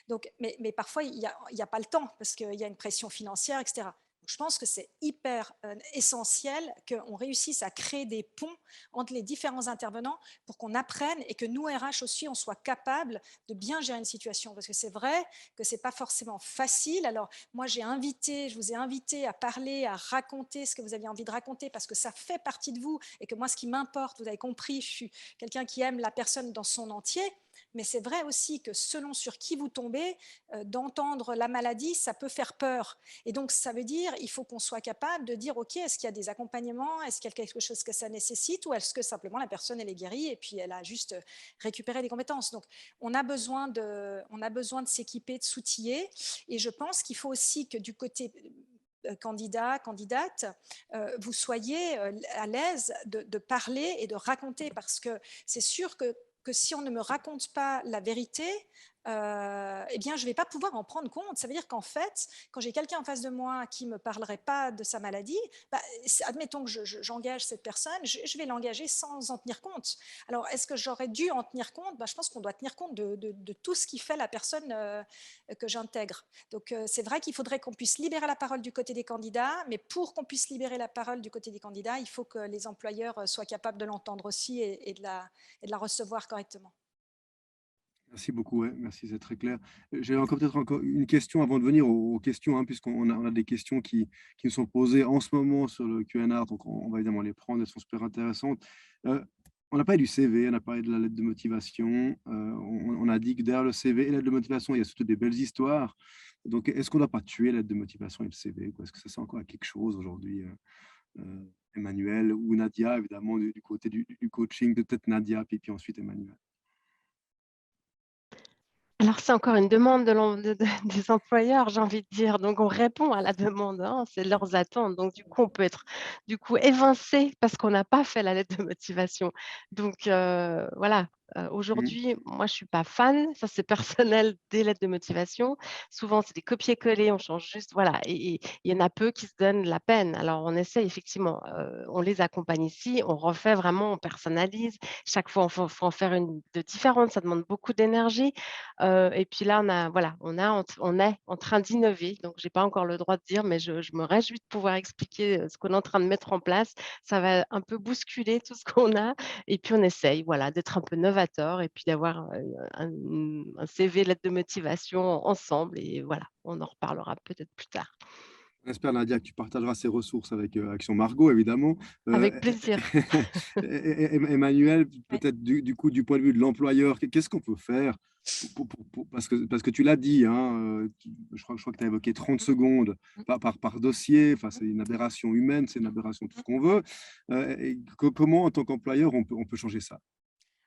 Donc, mais parfois, il n'y a pas le temps, parce qu'il y a une pression financière, etc. Je pense que c'est hyper essentiel qu'on réussisse à créer des ponts entre les différents intervenants pour qu'on apprenne et que nous, RH aussi, on soit capable de bien gérer une situation. Parce que c'est vrai que ce n'est pas forcément facile. Alors, moi, je vous ai invité à parler, à raconter ce que vous aviez envie de raconter parce que ça fait partie de vous et que moi, ce qui m'importe, vous avez compris, je suis quelqu'un qui aime la personne dans son entier. Mais c'est vrai aussi que selon sur qui vous tombez, d'entendre la maladie, ça peut faire peur. Et donc, ça veut dire qu'il faut qu'on soit capable de dire, OK, est-ce qu'il y a des accompagnements? Est-ce qu'il y a quelque chose que ça nécessite? Ou est-ce que simplement la personne, elle est guérie et puis elle a juste récupéré des compétences? Donc, on a besoin de s'équiper, de s'outiller. Et je pense qu'il faut aussi que du côté candidat, candidate, vous soyez à l'aise de parler et de raconter parce que c'est sûr que si on ne me raconte pas la vérité, eh bien, je ne vais pas pouvoir en prendre compte. Ça veut dire qu'en fait, quand j'ai quelqu'un en face de moi qui ne me parlerait pas de sa maladie, admettons que j'engage cette personne, je vais l'engager sans en tenir compte. Alors, est-ce que j'aurais dû en tenir compte? Je pense qu'on doit tenir compte de tout ce qui fait la personne que j'intègre. Donc, c'est vrai qu'il faudrait qu'on puisse libérer la parole du côté des candidats, mais pour qu'on puisse libérer la parole du côté des candidats, il faut que les employeurs soient capables de l'entendre aussi et de la recevoir correctement. Merci beaucoup, ouais, merci, c'est très clair. J'ai peut-être encore une question avant de venir aux questions, hein, puisqu'on a des questions qui nous sont posées en ce moment sur le Q&A, donc on va évidemment les prendre, elles sont super intéressantes. On a parlé du CV, on a parlé de la lettre de motivation, on a dit que derrière le CV et la lettre de motivation, il y a surtout des belles histoires. Donc, est-ce qu'on ne doit pas tuer la lettre de motivation et le CV, quoi? Est-ce que ça sert encore à quelque chose aujourd'hui, Emmanuel ou Nadia, évidemment, du côté du coaching, peut-être Nadia, puis ensuite Emmanuel. Alors, c'est encore une demande des employeurs, j'ai envie de dire. Donc, on répond à la demande, hein, c'est leurs attentes. Donc, du coup, on peut être évincé parce qu'on n'a pas fait la lettre de motivation. Donc, voilà. Aujourd'hui, moi, je ne suis pas fan, ça c'est personnel, des lettres de motivation. Souvent, c'est des copier-coller, on change juste, voilà. Et il y en a peu qui se donnent la peine. Alors, on essaie effectivement, on les accompagne ici, on refait vraiment, on personnalise. Chaque fois, faut en faire une de différente, ça demande beaucoup d'énergie. Et puis là, on est en train d'innover. Donc, je n'ai pas encore le droit de dire, mais je me réjouis de pouvoir expliquer ce qu'on est en train de mettre en place. Ça va un peu bousculer tout ce qu'on a. Et puis, on essaye d'être un peu novateur et puis d'avoir un CV, lettre de motivation ensemble. Et voilà, on en reparlera peut-être plus tard. On espère, Nadia, que tu partageras ces ressources avec Action Margot, évidemment. Avec plaisir. Emmanuel, Ouais. peut-être du coup, du point de vue de l'employeur, qu'est-ce qu'on peut faire parce que tu l'as dit, hein, je crois que tu as évoqué 30 secondes par dossier. Enfin, c'est une aberration humaine, c'est une aberration tout ce qu'on veut. Comment, en tant qu'employeur, on peut changer ça?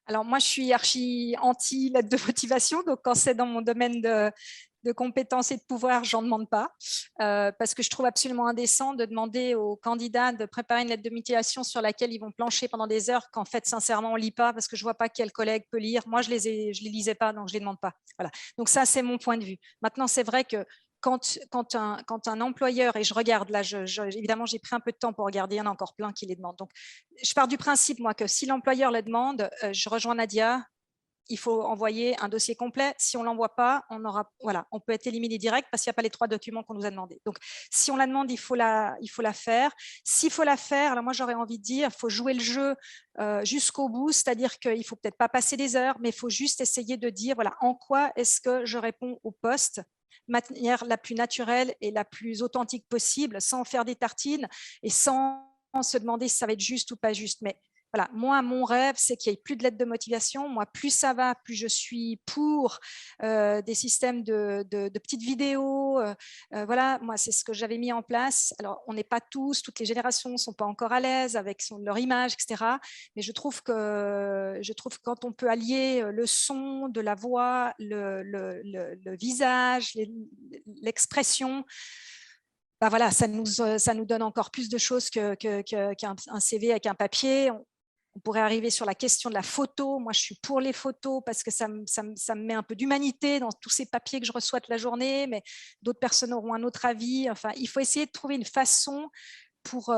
Alors moi, je suis archi anti-lettre de motivation, donc quand c'est dans mon domaine de compétences et de pouvoir, j'en demande pas, parce que je trouve absolument indécent de demander aux candidats de préparer une lettre de motivation sur laquelle ils vont plancher pendant des heures qu'en fait, sincèrement, on lit pas, parce que je vois pas quel collègue peut lire. Moi, je les lisais pas, donc je les demande pas. Voilà. Donc ça, c'est mon point de vue. Maintenant, c'est vrai que quand un employeur, et je regarde là, évidemment, j'ai pris un peu de temps pour regarder, il y en a encore plein qui les demandent. Donc, je pars du principe, moi, que si l'employeur les demande, je rejoins Nadia, il faut envoyer un dossier complet. Si on ne l'envoie pas, on peut être éliminé direct parce qu'il n'y a pas les 3 documents qu'on nous a demandés. Donc, si on la demande, il faut la faire. S'il faut la faire, alors moi, j'aurais envie de dire, il faut jouer le jeu jusqu'au bout, c'est-à-dire qu'il ne faut peut-être pas passer des heures, mais il faut juste essayer de dire, voilà, en quoi est-ce que je réponds au poste de manière la plus naturelle et la plus authentique possible, sans faire des tartines et sans se demander si ça va être juste ou pas juste. Mais voilà, moi, mon rêve, c'est qu'il n'y ait plus de lettres de motivation. Moi, plus ça va, plus je suis pour des systèmes de petites vidéos. Voilà, moi, c'est ce que j'avais mis en place. Alors, on n'est pas toutes les générations ne sont pas encore à l'aise avec leur image, etc. Mais je trouve que quand on peut allier le son, de la voix, le visage, l'expression, bah voilà, ça nous donne encore plus de choses qu'un CV avec un papier. On pourrait arriver sur la question de la photo. Moi, je suis pour les photos parce que ça me met un peu d'humanité dans tous ces papiers que je reçois toute la journée, mais d'autres personnes auront un autre avis. Enfin, il faut essayer de trouver une façon pour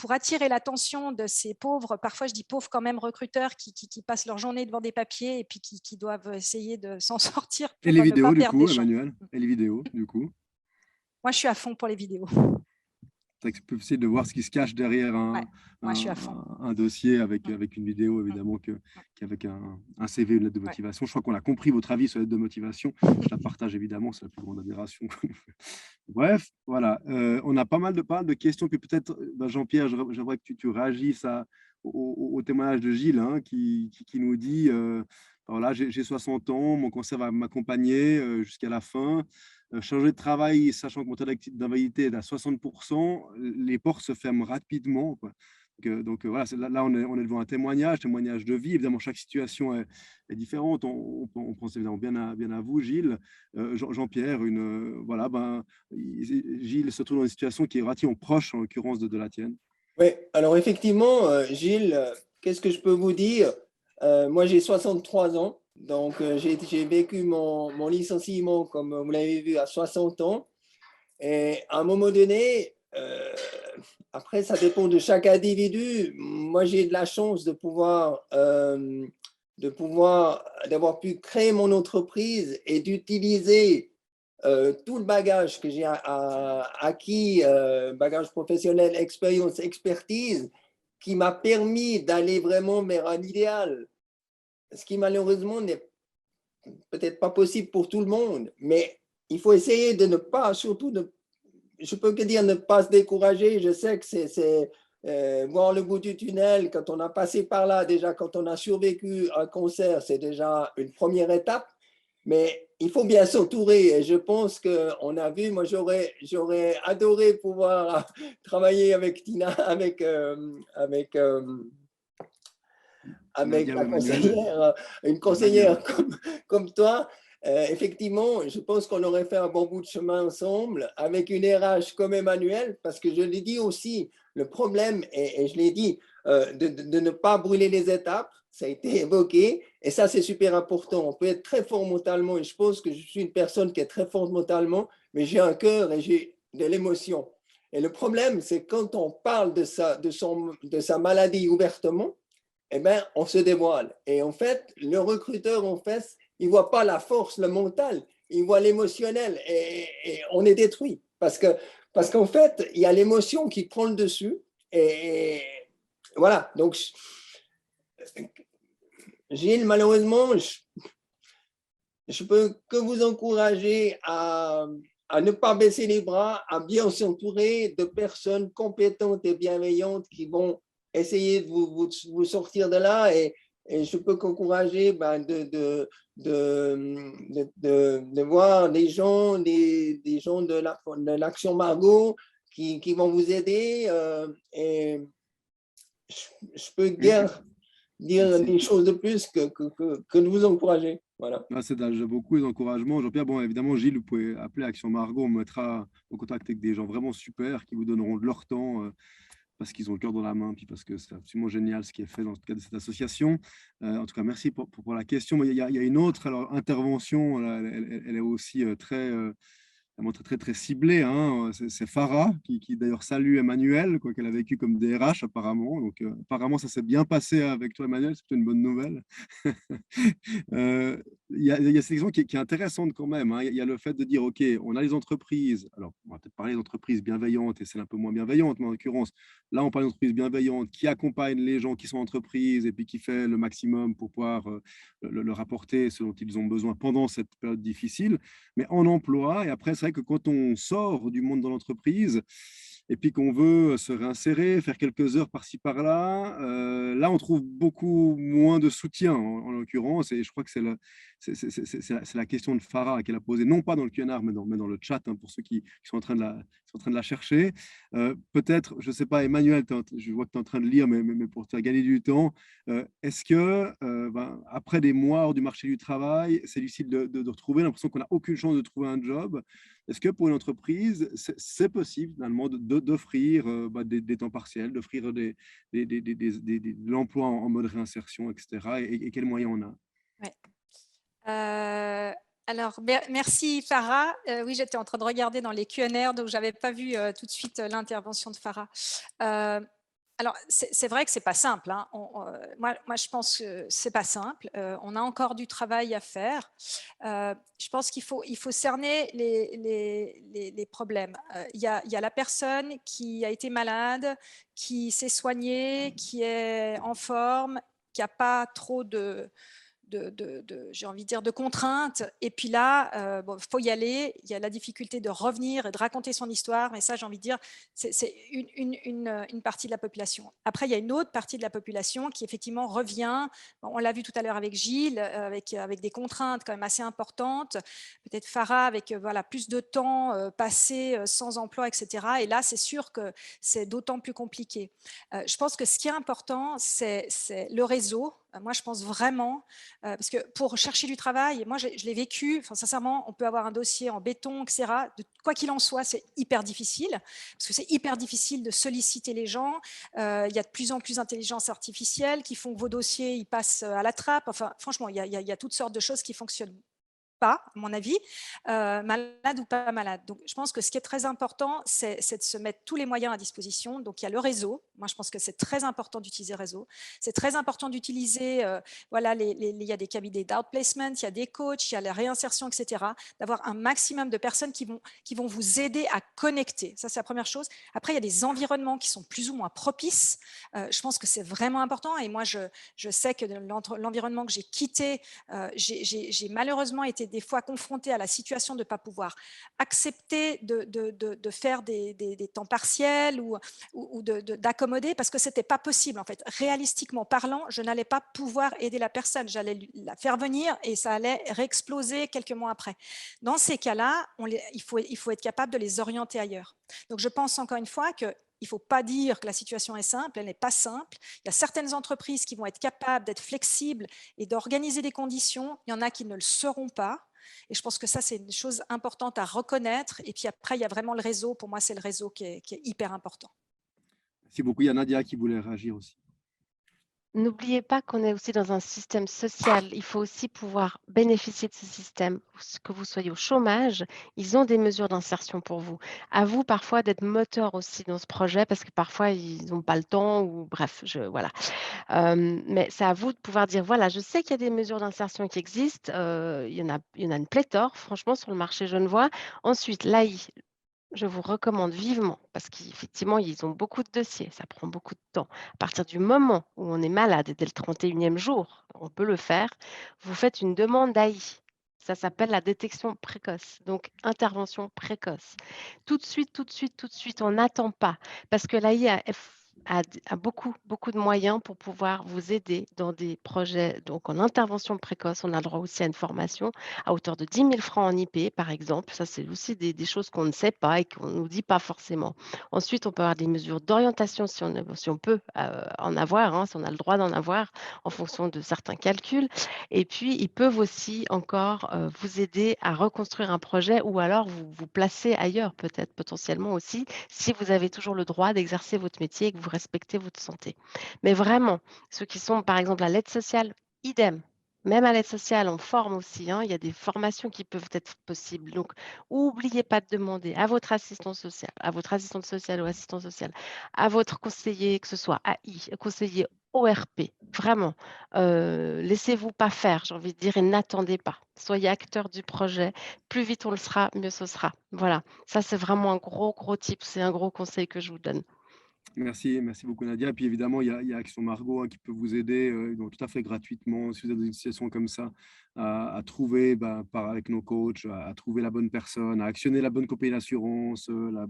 attirer l'attention de ces pauvres, parfois je dis pauvres quand même, recruteurs qui passent leur journée devant des papiers et puis qui doivent essayer de s'en sortir Et pour les ne pas vidéos, du perdre coup, des gens. Emmanuel? Et les vidéos, du coup? Moi, je suis à fond pour les vidéos. C'est possible de voir ce qui se cache derrière Ouais, moi, je suis à fond. un dossier avec une vidéo, évidemment, qu'avec un CV, une lettre de motivation. Je crois qu'on a compris votre avis sur la lettre de motivation. Je la partage, évidemment, c'est la plus grande admiration. Bref, voilà. On a pas mal de questions. Puis peut-être, Jean-Pierre, j'aimerais que tu réagisses au témoignage de Gilles, hein, qui nous dit voilà, j'ai 60 ans, mon cancer va m'accompagner jusqu'à la fin. Changer de travail, sachant que mon taux d'invalidité est à 60%, les portes se ferment rapidement, quoi. Donc voilà, là on est devant un témoignage de vie. Évidemment, chaque situation est différente. On pense évidemment bien à vous, Gilles. Jean-Pierre, voilà, Gilles se trouve dans une situation qui est relativement proche, en l'occurrence, de la tienne. Oui, alors effectivement, Gilles, qu'est-ce que je peux vous dire? Moi, j'ai 63 ans, donc j'ai vécu mon licenciement, comme vous l'avez vu, à 60 ans. Et à un moment donné, après, ça dépend de chaque individu. Moi, j'ai de la chance d'avoir pu créer mon entreprise et d'utiliser tout le bagage que j'ai acquis, bagage professionnel, expérience, expertise, qui m'a permis d'aller vraiment vers un idéal. Ce qui malheureusement n'est peut-être pas possible pour tout le monde, mais il faut essayer de ne pas, surtout, je peux que dire ne pas se décourager. Je sais que c'est voir le bout du tunnel, quand on a passé par là, déjà quand on a survécu un cancer, c'est déjà une première étape. Mais il faut bien s'entourer. Et je pense qu'on a vu, moi j'aurais adoré pouvoir travailler avec Tina, avec la conseillère, une conseillère comme toi. Effectivement, je pense qu'on aurait fait un bon bout de chemin ensemble avec une RH comme Emmanuel, parce que je l'ai dit aussi, le problème, et je l'ai dit, de ne pas brûler les étapes, ça a été évoqué, et ça c'est super important. On peut être très fort mentalement, et je pense que je suis une personne qui est très forte mentalement, mais j'ai un cœur et j'ai de l'émotion. Et le problème, c'est quand on parle de sa maladie ouvertement, eh ben, on se dévoile. Et en fait, le recruteur, en fait, il ne voit pas la force, le mental, il voit l'émotionnel et on est détruit. Parce qu'en fait, il y a l'émotion qui prend le dessus. Et voilà. Donc, Gilles, malheureusement, je peux que vous encourager à ne pas baisser les bras, à bien s'entourer de personnes compétentes et bienveillantes qui vont essayer de vous sortir de là. Et je peux qu'encourager de voir des gens de l'Action Margot qui vont vous aider. Et je peux dire des choses de plus que de vous encourager. Voilà. C'est déjà beaucoup d'encouragement. Jean-Pierre, bon, évidemment, Gilles, vous pouvez appeler Action Margot. On mettra en contact avec des gens vraiment super qui vous donneront de leur temps parce qu'ils ont le cœur dans la main, puis parce que c'est absolument génial ce qui est fait dans le cadre de cette association. En tout cas, merci pour la question. Mais il y a une autre intervention, elle est aussi très vraiment très, très ciblé, hein. C'est Farah qui d'ailleurs salue Emmanuel, quoi, qu'elle a vécu comme DRH apparemment. Donc, apparemment, ça s'est bien passé avec toi, Emmanuel. C'est une bonne nouvelle. Il y a cette question qui est intéressante quand même, hein. Il y a le fait de dire, OK, on a les entreprises. Alors, on va peut-être parler d'entreprises bienveillantes et celles un peu moins bienveillantes, mais en l'occurrence, là, on parle d'entreprises bienveillantes qui accompagnent les gens qui sont en entreprise et puis qui fait le maximum pour pouvoir leur apporter ce dont ils ont besoin pendant cette période difficile, mais en emploi. Et après, c'est vrai que quand on sort du monde de l'entreprise et puis qu'on veut se réinsérer, faire quelques heures par-ci par-là, là, on trouve beaucoup moins de soutien, en l'occurrence. Et je crois que c'est la question de Farah qu'elle a posée, non pas dans le Q&A, mais dans le chat, hein, pour ceux qui sont en train de la chercher. Peut-être, je ne sais pas, Emmanuel, je vois que tu es en train de lire, mais pour te gagner du temps, est-ce que, après des mois hors du marché du travail, c'est difficile de retrouver l'impression qu'on n'a aucune chance de trouver un job? Est-ce que pour une entreprise, c'est possible finalement d'offrir des temps partiels, d'offrir de l'emploi en mode réinsertion, etc. Et quels moyens on a? Ouais. Alors, merci Farah. Oui, j'étais en train de regarder dans les Q&A, donc je n'avais pas vu tout de suite l'intervention de Farah. Alors, c'est vrai que ce n'est pas simple, hein. Moi, je pense que ce n'est pas simple. On a encore du travail à faire. Je pense qu'il faut cerner les problèmes. Il y a la personne qui a été malade, qui s'est soignée, qui est en forme, qui n'a pas trop j'ai envie de dire, de contraintes. Et puis là, faut y aller. Il y a la difficulté de revenir et de raconter son histoire. Mais ça, j'ai envie de dire, c'est une partie de la population. Après, il y a une autre partie de la population qui effectivement revient. On l'a vu tout à l'heure avec Gilles, avec des contraintes quand même assez importantes. Peut-être Farah avec voilà, plus de temps passé sans emploi, etc. Et là, c'est sûr que c'est d'autant plus compliqué. Je pense que ce qui est important, c'est le réseau. Moi, je pense vraiment, parce que pour chercher du travail, moi, je l'ai vécu, enfin, sincèrement, on peut avoir un dossier en béton, etc. Quoi qu'il en soit, c'est hyper difficile, parce que c'est hyper difficile de solliciter les gens. Il y a de plus en plus d'intelligence artificielle qui font que vos dossiers, ils passent à la trappe. Enfin, franchement, il y a toutes sortes de choses qui fonctionnent pas, à mon avis, malade ou pas malade. Donc, je pense que ce qui est très important, c'est de se mettre tous les moyens à disposition. Donc, il y a le réseau. Moi, je pense que c'est très important d'utiliser le réseau. C'est très important d'utiliser, voilà, il y a des cabinets d'outplacement, il y a des coachs, il y a la réinsertion, etc. D'avoir un maximum de personnes qui vont vous aider à connecter. Ça, c'est la première chose. Après, il y a des environnements qui sont plus ou moins propices. Je pense que c'est vraiment important. Et moi, je sais que l'environnement que j'ai quitté, j'ai malheureusement été des fois confrontée à la situation de ne pas pouvoir accepter de faire des temps partiels ou d'accommoder parce que ce n'était pas possible. En fait, réalistiquement parlant, je n'allais pas pouvoir aider la personne. J'allais la faire venir et ça allait réexploser quelques mois après. Dans ces cas-là, il faut être capable de les orienter ailleurs. Donc, je pense encore une fois que il ne faut pas dire que la situation est simple, elle n'est pas simple. Il y a certaines entreprises qui vont être capables d'être flexibles et d'organiser des conditions. Il y en a qui ne le seront pas. Et je pense que ça, c'est une chose importante à reconnaître. Et puis après, il y a vraiment le réseau. Pour moi, c'est le réseau qui est hyper important. Merci beaucoup. Il y a Nadia qui voulait réagir aussi. N'oubliez pas qu'on est aussi dans un système social. Il faut aussi pouvoir bénéficier de ce système. Que vous soyez au chômage, ils ont des mesures d'insertion pour vous. À vous, parfois, d'être moteur aussi dans ce projet parce que parfois, ils n'ont pas le temps ou bref, voilà. Mais c'est à vous de pouvoir dire, voilà, je sais qu'il y a des mesures d'insertion qui existent. Il y en a une pléthore, franchement, sur le marché genevois. Ensuite, l'AI. Je vous recommande vivement parce qu'effectivement, ils ont beaucoup de dossiers, ça prend beaucoup de temps. À partir du moment où on est malade et dès le 31e jour, on peut le faire, vous faites une demande d'AI. Ça s'appelle la détection précoce, donc intervention précoce. Tout de suite, tout de suite, tout de suite, on n'attend pas parce que l'AI a beaucoup, beaucoup de moyens pour pouvoir vous aider dans des projets. Donc, en intervention précoce, on a le droit aussi à une formation à hauteur de 10 000 francs en IP, par exemple. Ça, c'est aussi des choses qu'on ne sait pas et qu'on ne nous dit pas forcément. Ensuite, on peut avoir des mesures d'orientation si on peut en avoir, hein, si on a le droit d'en avoir en fonction de certains calculs. Et puis, ils peuvent aussi encore vous aider à reconstruire un projet ou alors vous placer ailleurs, peut-être potentiellement aussi, si vous avez toujours le droit d'exercer votre métier et que vous respectez votre santé. Mais vraiment, ceux qui sont, par exemple, à l'aide sociale, idem. Même à l'aide sociale, on forme aussi, hein. Il y a des formations qui peuvent être possibles. Donc, n'oubliez pas de demander à votre assistant social, à votre assistante sociale ou assistant social, à votre conseiller, que ce soit AI, conseiller ORP, vraiment. Laissez-vous pas faire, j'ai envie de dire, et n'attendez pas. Soyez acteur du projet. Plus vite on le sera, mieux ce sera. Voilà, ça c'est vraiment un gros, gros tip, c'est un gros conseil que je vous donne. Merci beaucoup Nadia. Et puis évidemment, il y a Action Margot qui peut vous aider donc, tout à fait gratuitement si vous avez une situation comme ça à trouver avec nos coachs, à trouver la bonne personne, à actionner la bonne compagnie d'assurance, le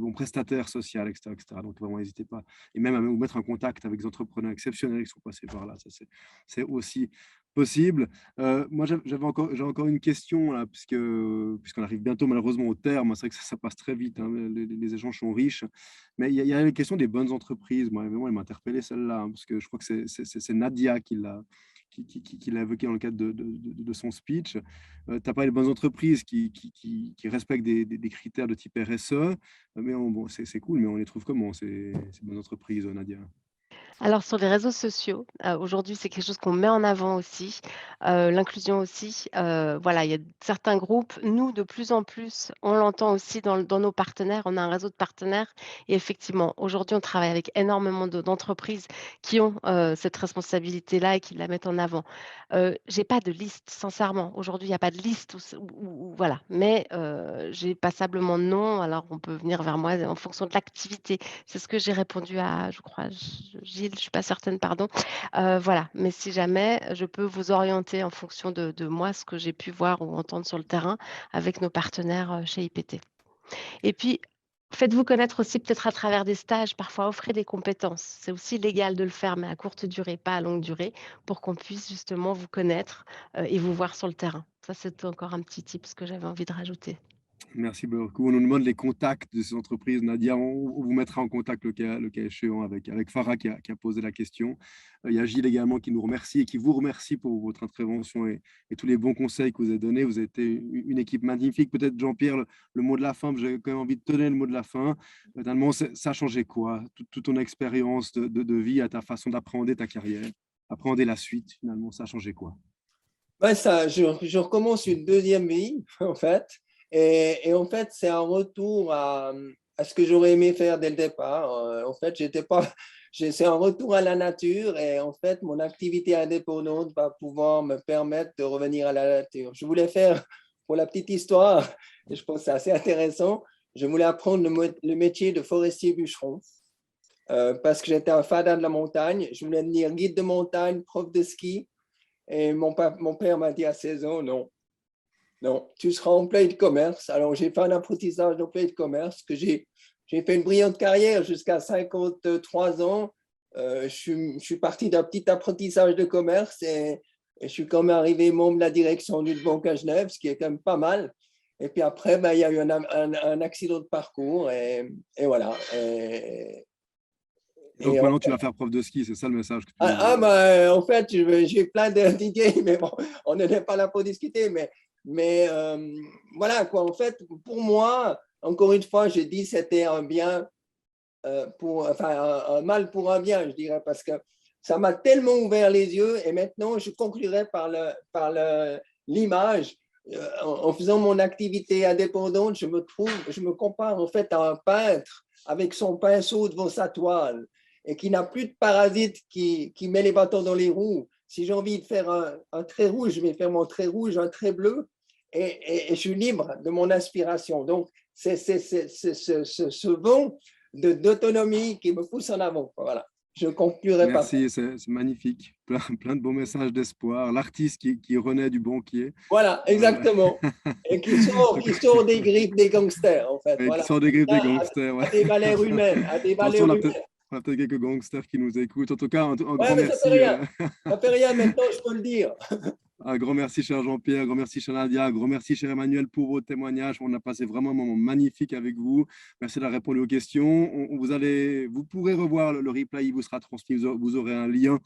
bon prestataire social, etc., etc. Donc vraiment, n'hésitez pas. Et même à vous mettre en contact avec des entrepreneurs exceptionnels qui sont passés par là. Ça, c'est aussi possible. Moi, j'ai encore une question, là, puisqu'on arrive bientôt malheureusement au terme. C'est vrai que ça passe très vite, hein, les échanges sont riches. Mais il y a la question des bonnes entreprises. Moi, vraiment, elle m'a interpellé celle-là, hein, parce que je crois que c'est Nadia qui l'a évoqué dans le cadre de son speech. Tu n'as pas les bonnes entreprises qui respectent des critères de type RSE, mais bon, c'est cool, mais on les trouve comment, ces bonnes entreprises, Nadia? Alors sur les réseaux sociaux, aujourd'hui, c'est quelque chose qu'on met en avant aussi, l'inclusion aussi. Voilà, il y a certains groupes, nous, de plus en plus, on l'entend aussi dans nos partenaires, on a un réseau de partenaires et effectivement, aujourd'hui, on travaille avec énormément d'entreprises qui ont, cette responsabilité-là et qui la mettent en avant. J'ai pas de liste, sincèrement. Aujourd'hui, il y a pas de liste où voilà, mais j'ai passablement non, alors on peut venir vers moi en fonction de l'activité. C'est ce que j'ai répondu à, je crois, Gilles, je ne suis pas certaine, pardon. Voilà, mais si jamais, je peux vous orienter en fonction de moi, ce que j'ai pu voir ou entendre sur le terrain avec nos partenaires chez IPT. Et puis, faites-vous connaître aussi peut-être à travers des stages, parfois offrez des compétences. C'est aussi légal de le faire, mais à courte durée, pas à longue durée, pour qu'on puisse justement vous connaître et vous voir sur le terrain. Ça, c'est encore un petit tip que j'avais envie de rajouter. Merci beaucoup. On nous demande les contacts de ces entreprises. Nadia, on vous mettra en contact le cas échéant avec Farah qui a posé la question. Il y a Gilles également qui nous remercie et qui vous remercie pour votre intervention et tous les bons conseils que vous avez donnés. Vous avez été une équipe magnifique. Peut-être Jean-Pierre, le mot de la fin, j'ai quand même envie de donner le mot de la fin. Finalement, ça a changé quoi? Toute ton expérience de vie, à ta façon d'appréhender ta carrière, appréhender la suite, finalement, ça a changé quoi? Ouais, je recommence une deuxième vie, en fait. Et en fait, c'est un retour à ce que j'aurais aimé faire dès le départ. En fait, c'est un retour à la nature et en fait, mon activité indépendante va pouvoir me permettre de revenir à la nature. Je voulais faire, pour la petite histoire, et je pense que c'est assez intéressant, je voulais apprendre le métier de forestier bûcheron parce que j'étais un fada de la montagne. Je voulais devenir guide de montagne, prof de ski. Et mon père m'a dit à 16 ans, non, non, tu seras employé de commerce. Alors, j'ai fait un apprentissage d'employé de commerce que j'ai fait une brillante carrière jusqu'à 53 ans. Je suis parti d'un petit apprentissage de commerce et je suis quand même arrivé membre de la direction d'une banque à Genève, ce qui est quand même pas mal. Et puis après, il y a eu un accident de parcours et voilà. Donc maintenant, tu vas faire prof de ski, c'est ça le message que tu nous... En fait, j'ai plein d'idées, mais bon, on n'est pas là pour discuter. Mais voilà, quoi. En fait, pour moi, encore une fois, j'ai dit c'était un bien un mal pour un bien, je dirais, parce que ça m'a tellement ouvert les yeux. Et maintenant, je conclurai par l'image. En faisant mon activité indépendante, je me compare en fait à un peintre avec son pinceau devant sa toile et qui n'a plus de parasites qui met les bâtons dans les roues. Si j'ai envie de faire un trait rouge, je vais faire mon trait rouge, un trait bleu, et je suis libre de mon inspiration. Donc, c'est ce vent d'autonomie qui me pousse en avant. Voilà, je ne conclurai pas. Merci, c'est magnifique. Plein de beaux messages d'espoir. L'artiste qui renaît du banquier. Voilà, exactement. Et qui sort des griffes des gangsters, en fait. Et voilà. qui sort des griffes des gangsters. Ouais. À des valeurs humaines. À des valeurs humaines. On a peut-être quelques gangsters qui nous écoutent. En tout cas, un grand mais merci. ça fait rien maintenant, je peux le dire. Un grand merci, cher Jean-Pierre, un grand merci, cher Nadia, un grand merci, cher Emmanuel, pour vos témoignages. On a passé vraiment un moment magnifique avec vous. Merci d'avoir répondu aux questions. Vous pourrez revoir le replay, il vous sera transmis. Vous aurez un lien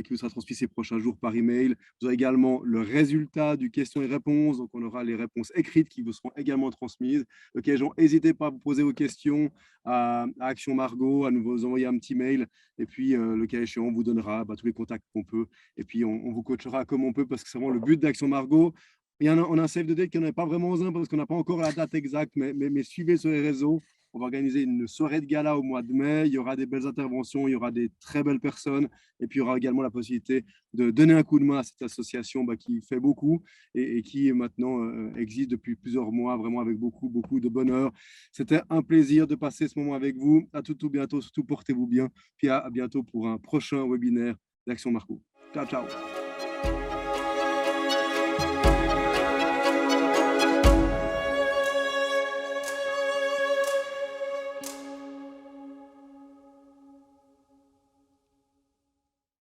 qui vous sera transmis ces prochains jours par email. Vous aurez également le résultat du questions et réponses. Donc, on aura les réponses écrites qui vous seront également transmises. Ok, n'hésitez pas à vous poser vos questions à Action Margot, à nous envoyer un petit mail. Et puis, le cas échéant, on vous donnera tous les contacts qu'on peut. Et puis, on vous coachera comme on peut parce que c'est vraiment le but d'Action Margot. On a un save the date qui n'en est pas vraiment un parce qu'on n'a pas encore la date exacte, mais suivez sur les réseaux. On va organiser une soirée de gala au mois de mai. Il y aura des belles interventions, il y aura des très belles personnes. Et puis, il y aura également la possibilité de donner un coup de main à cette association qui fait beaucoup et qui maintenant existe depuis plusieurs mois, vraiment avec beaucoup, beaucoup de bonheur. C'était un plaisir de passer ce moment avec vous. À tout bientôt. Surtout, portez-vous bien. Puis à bientôt pour un prochain webinaire d'Action Margot. Ciao, ciao.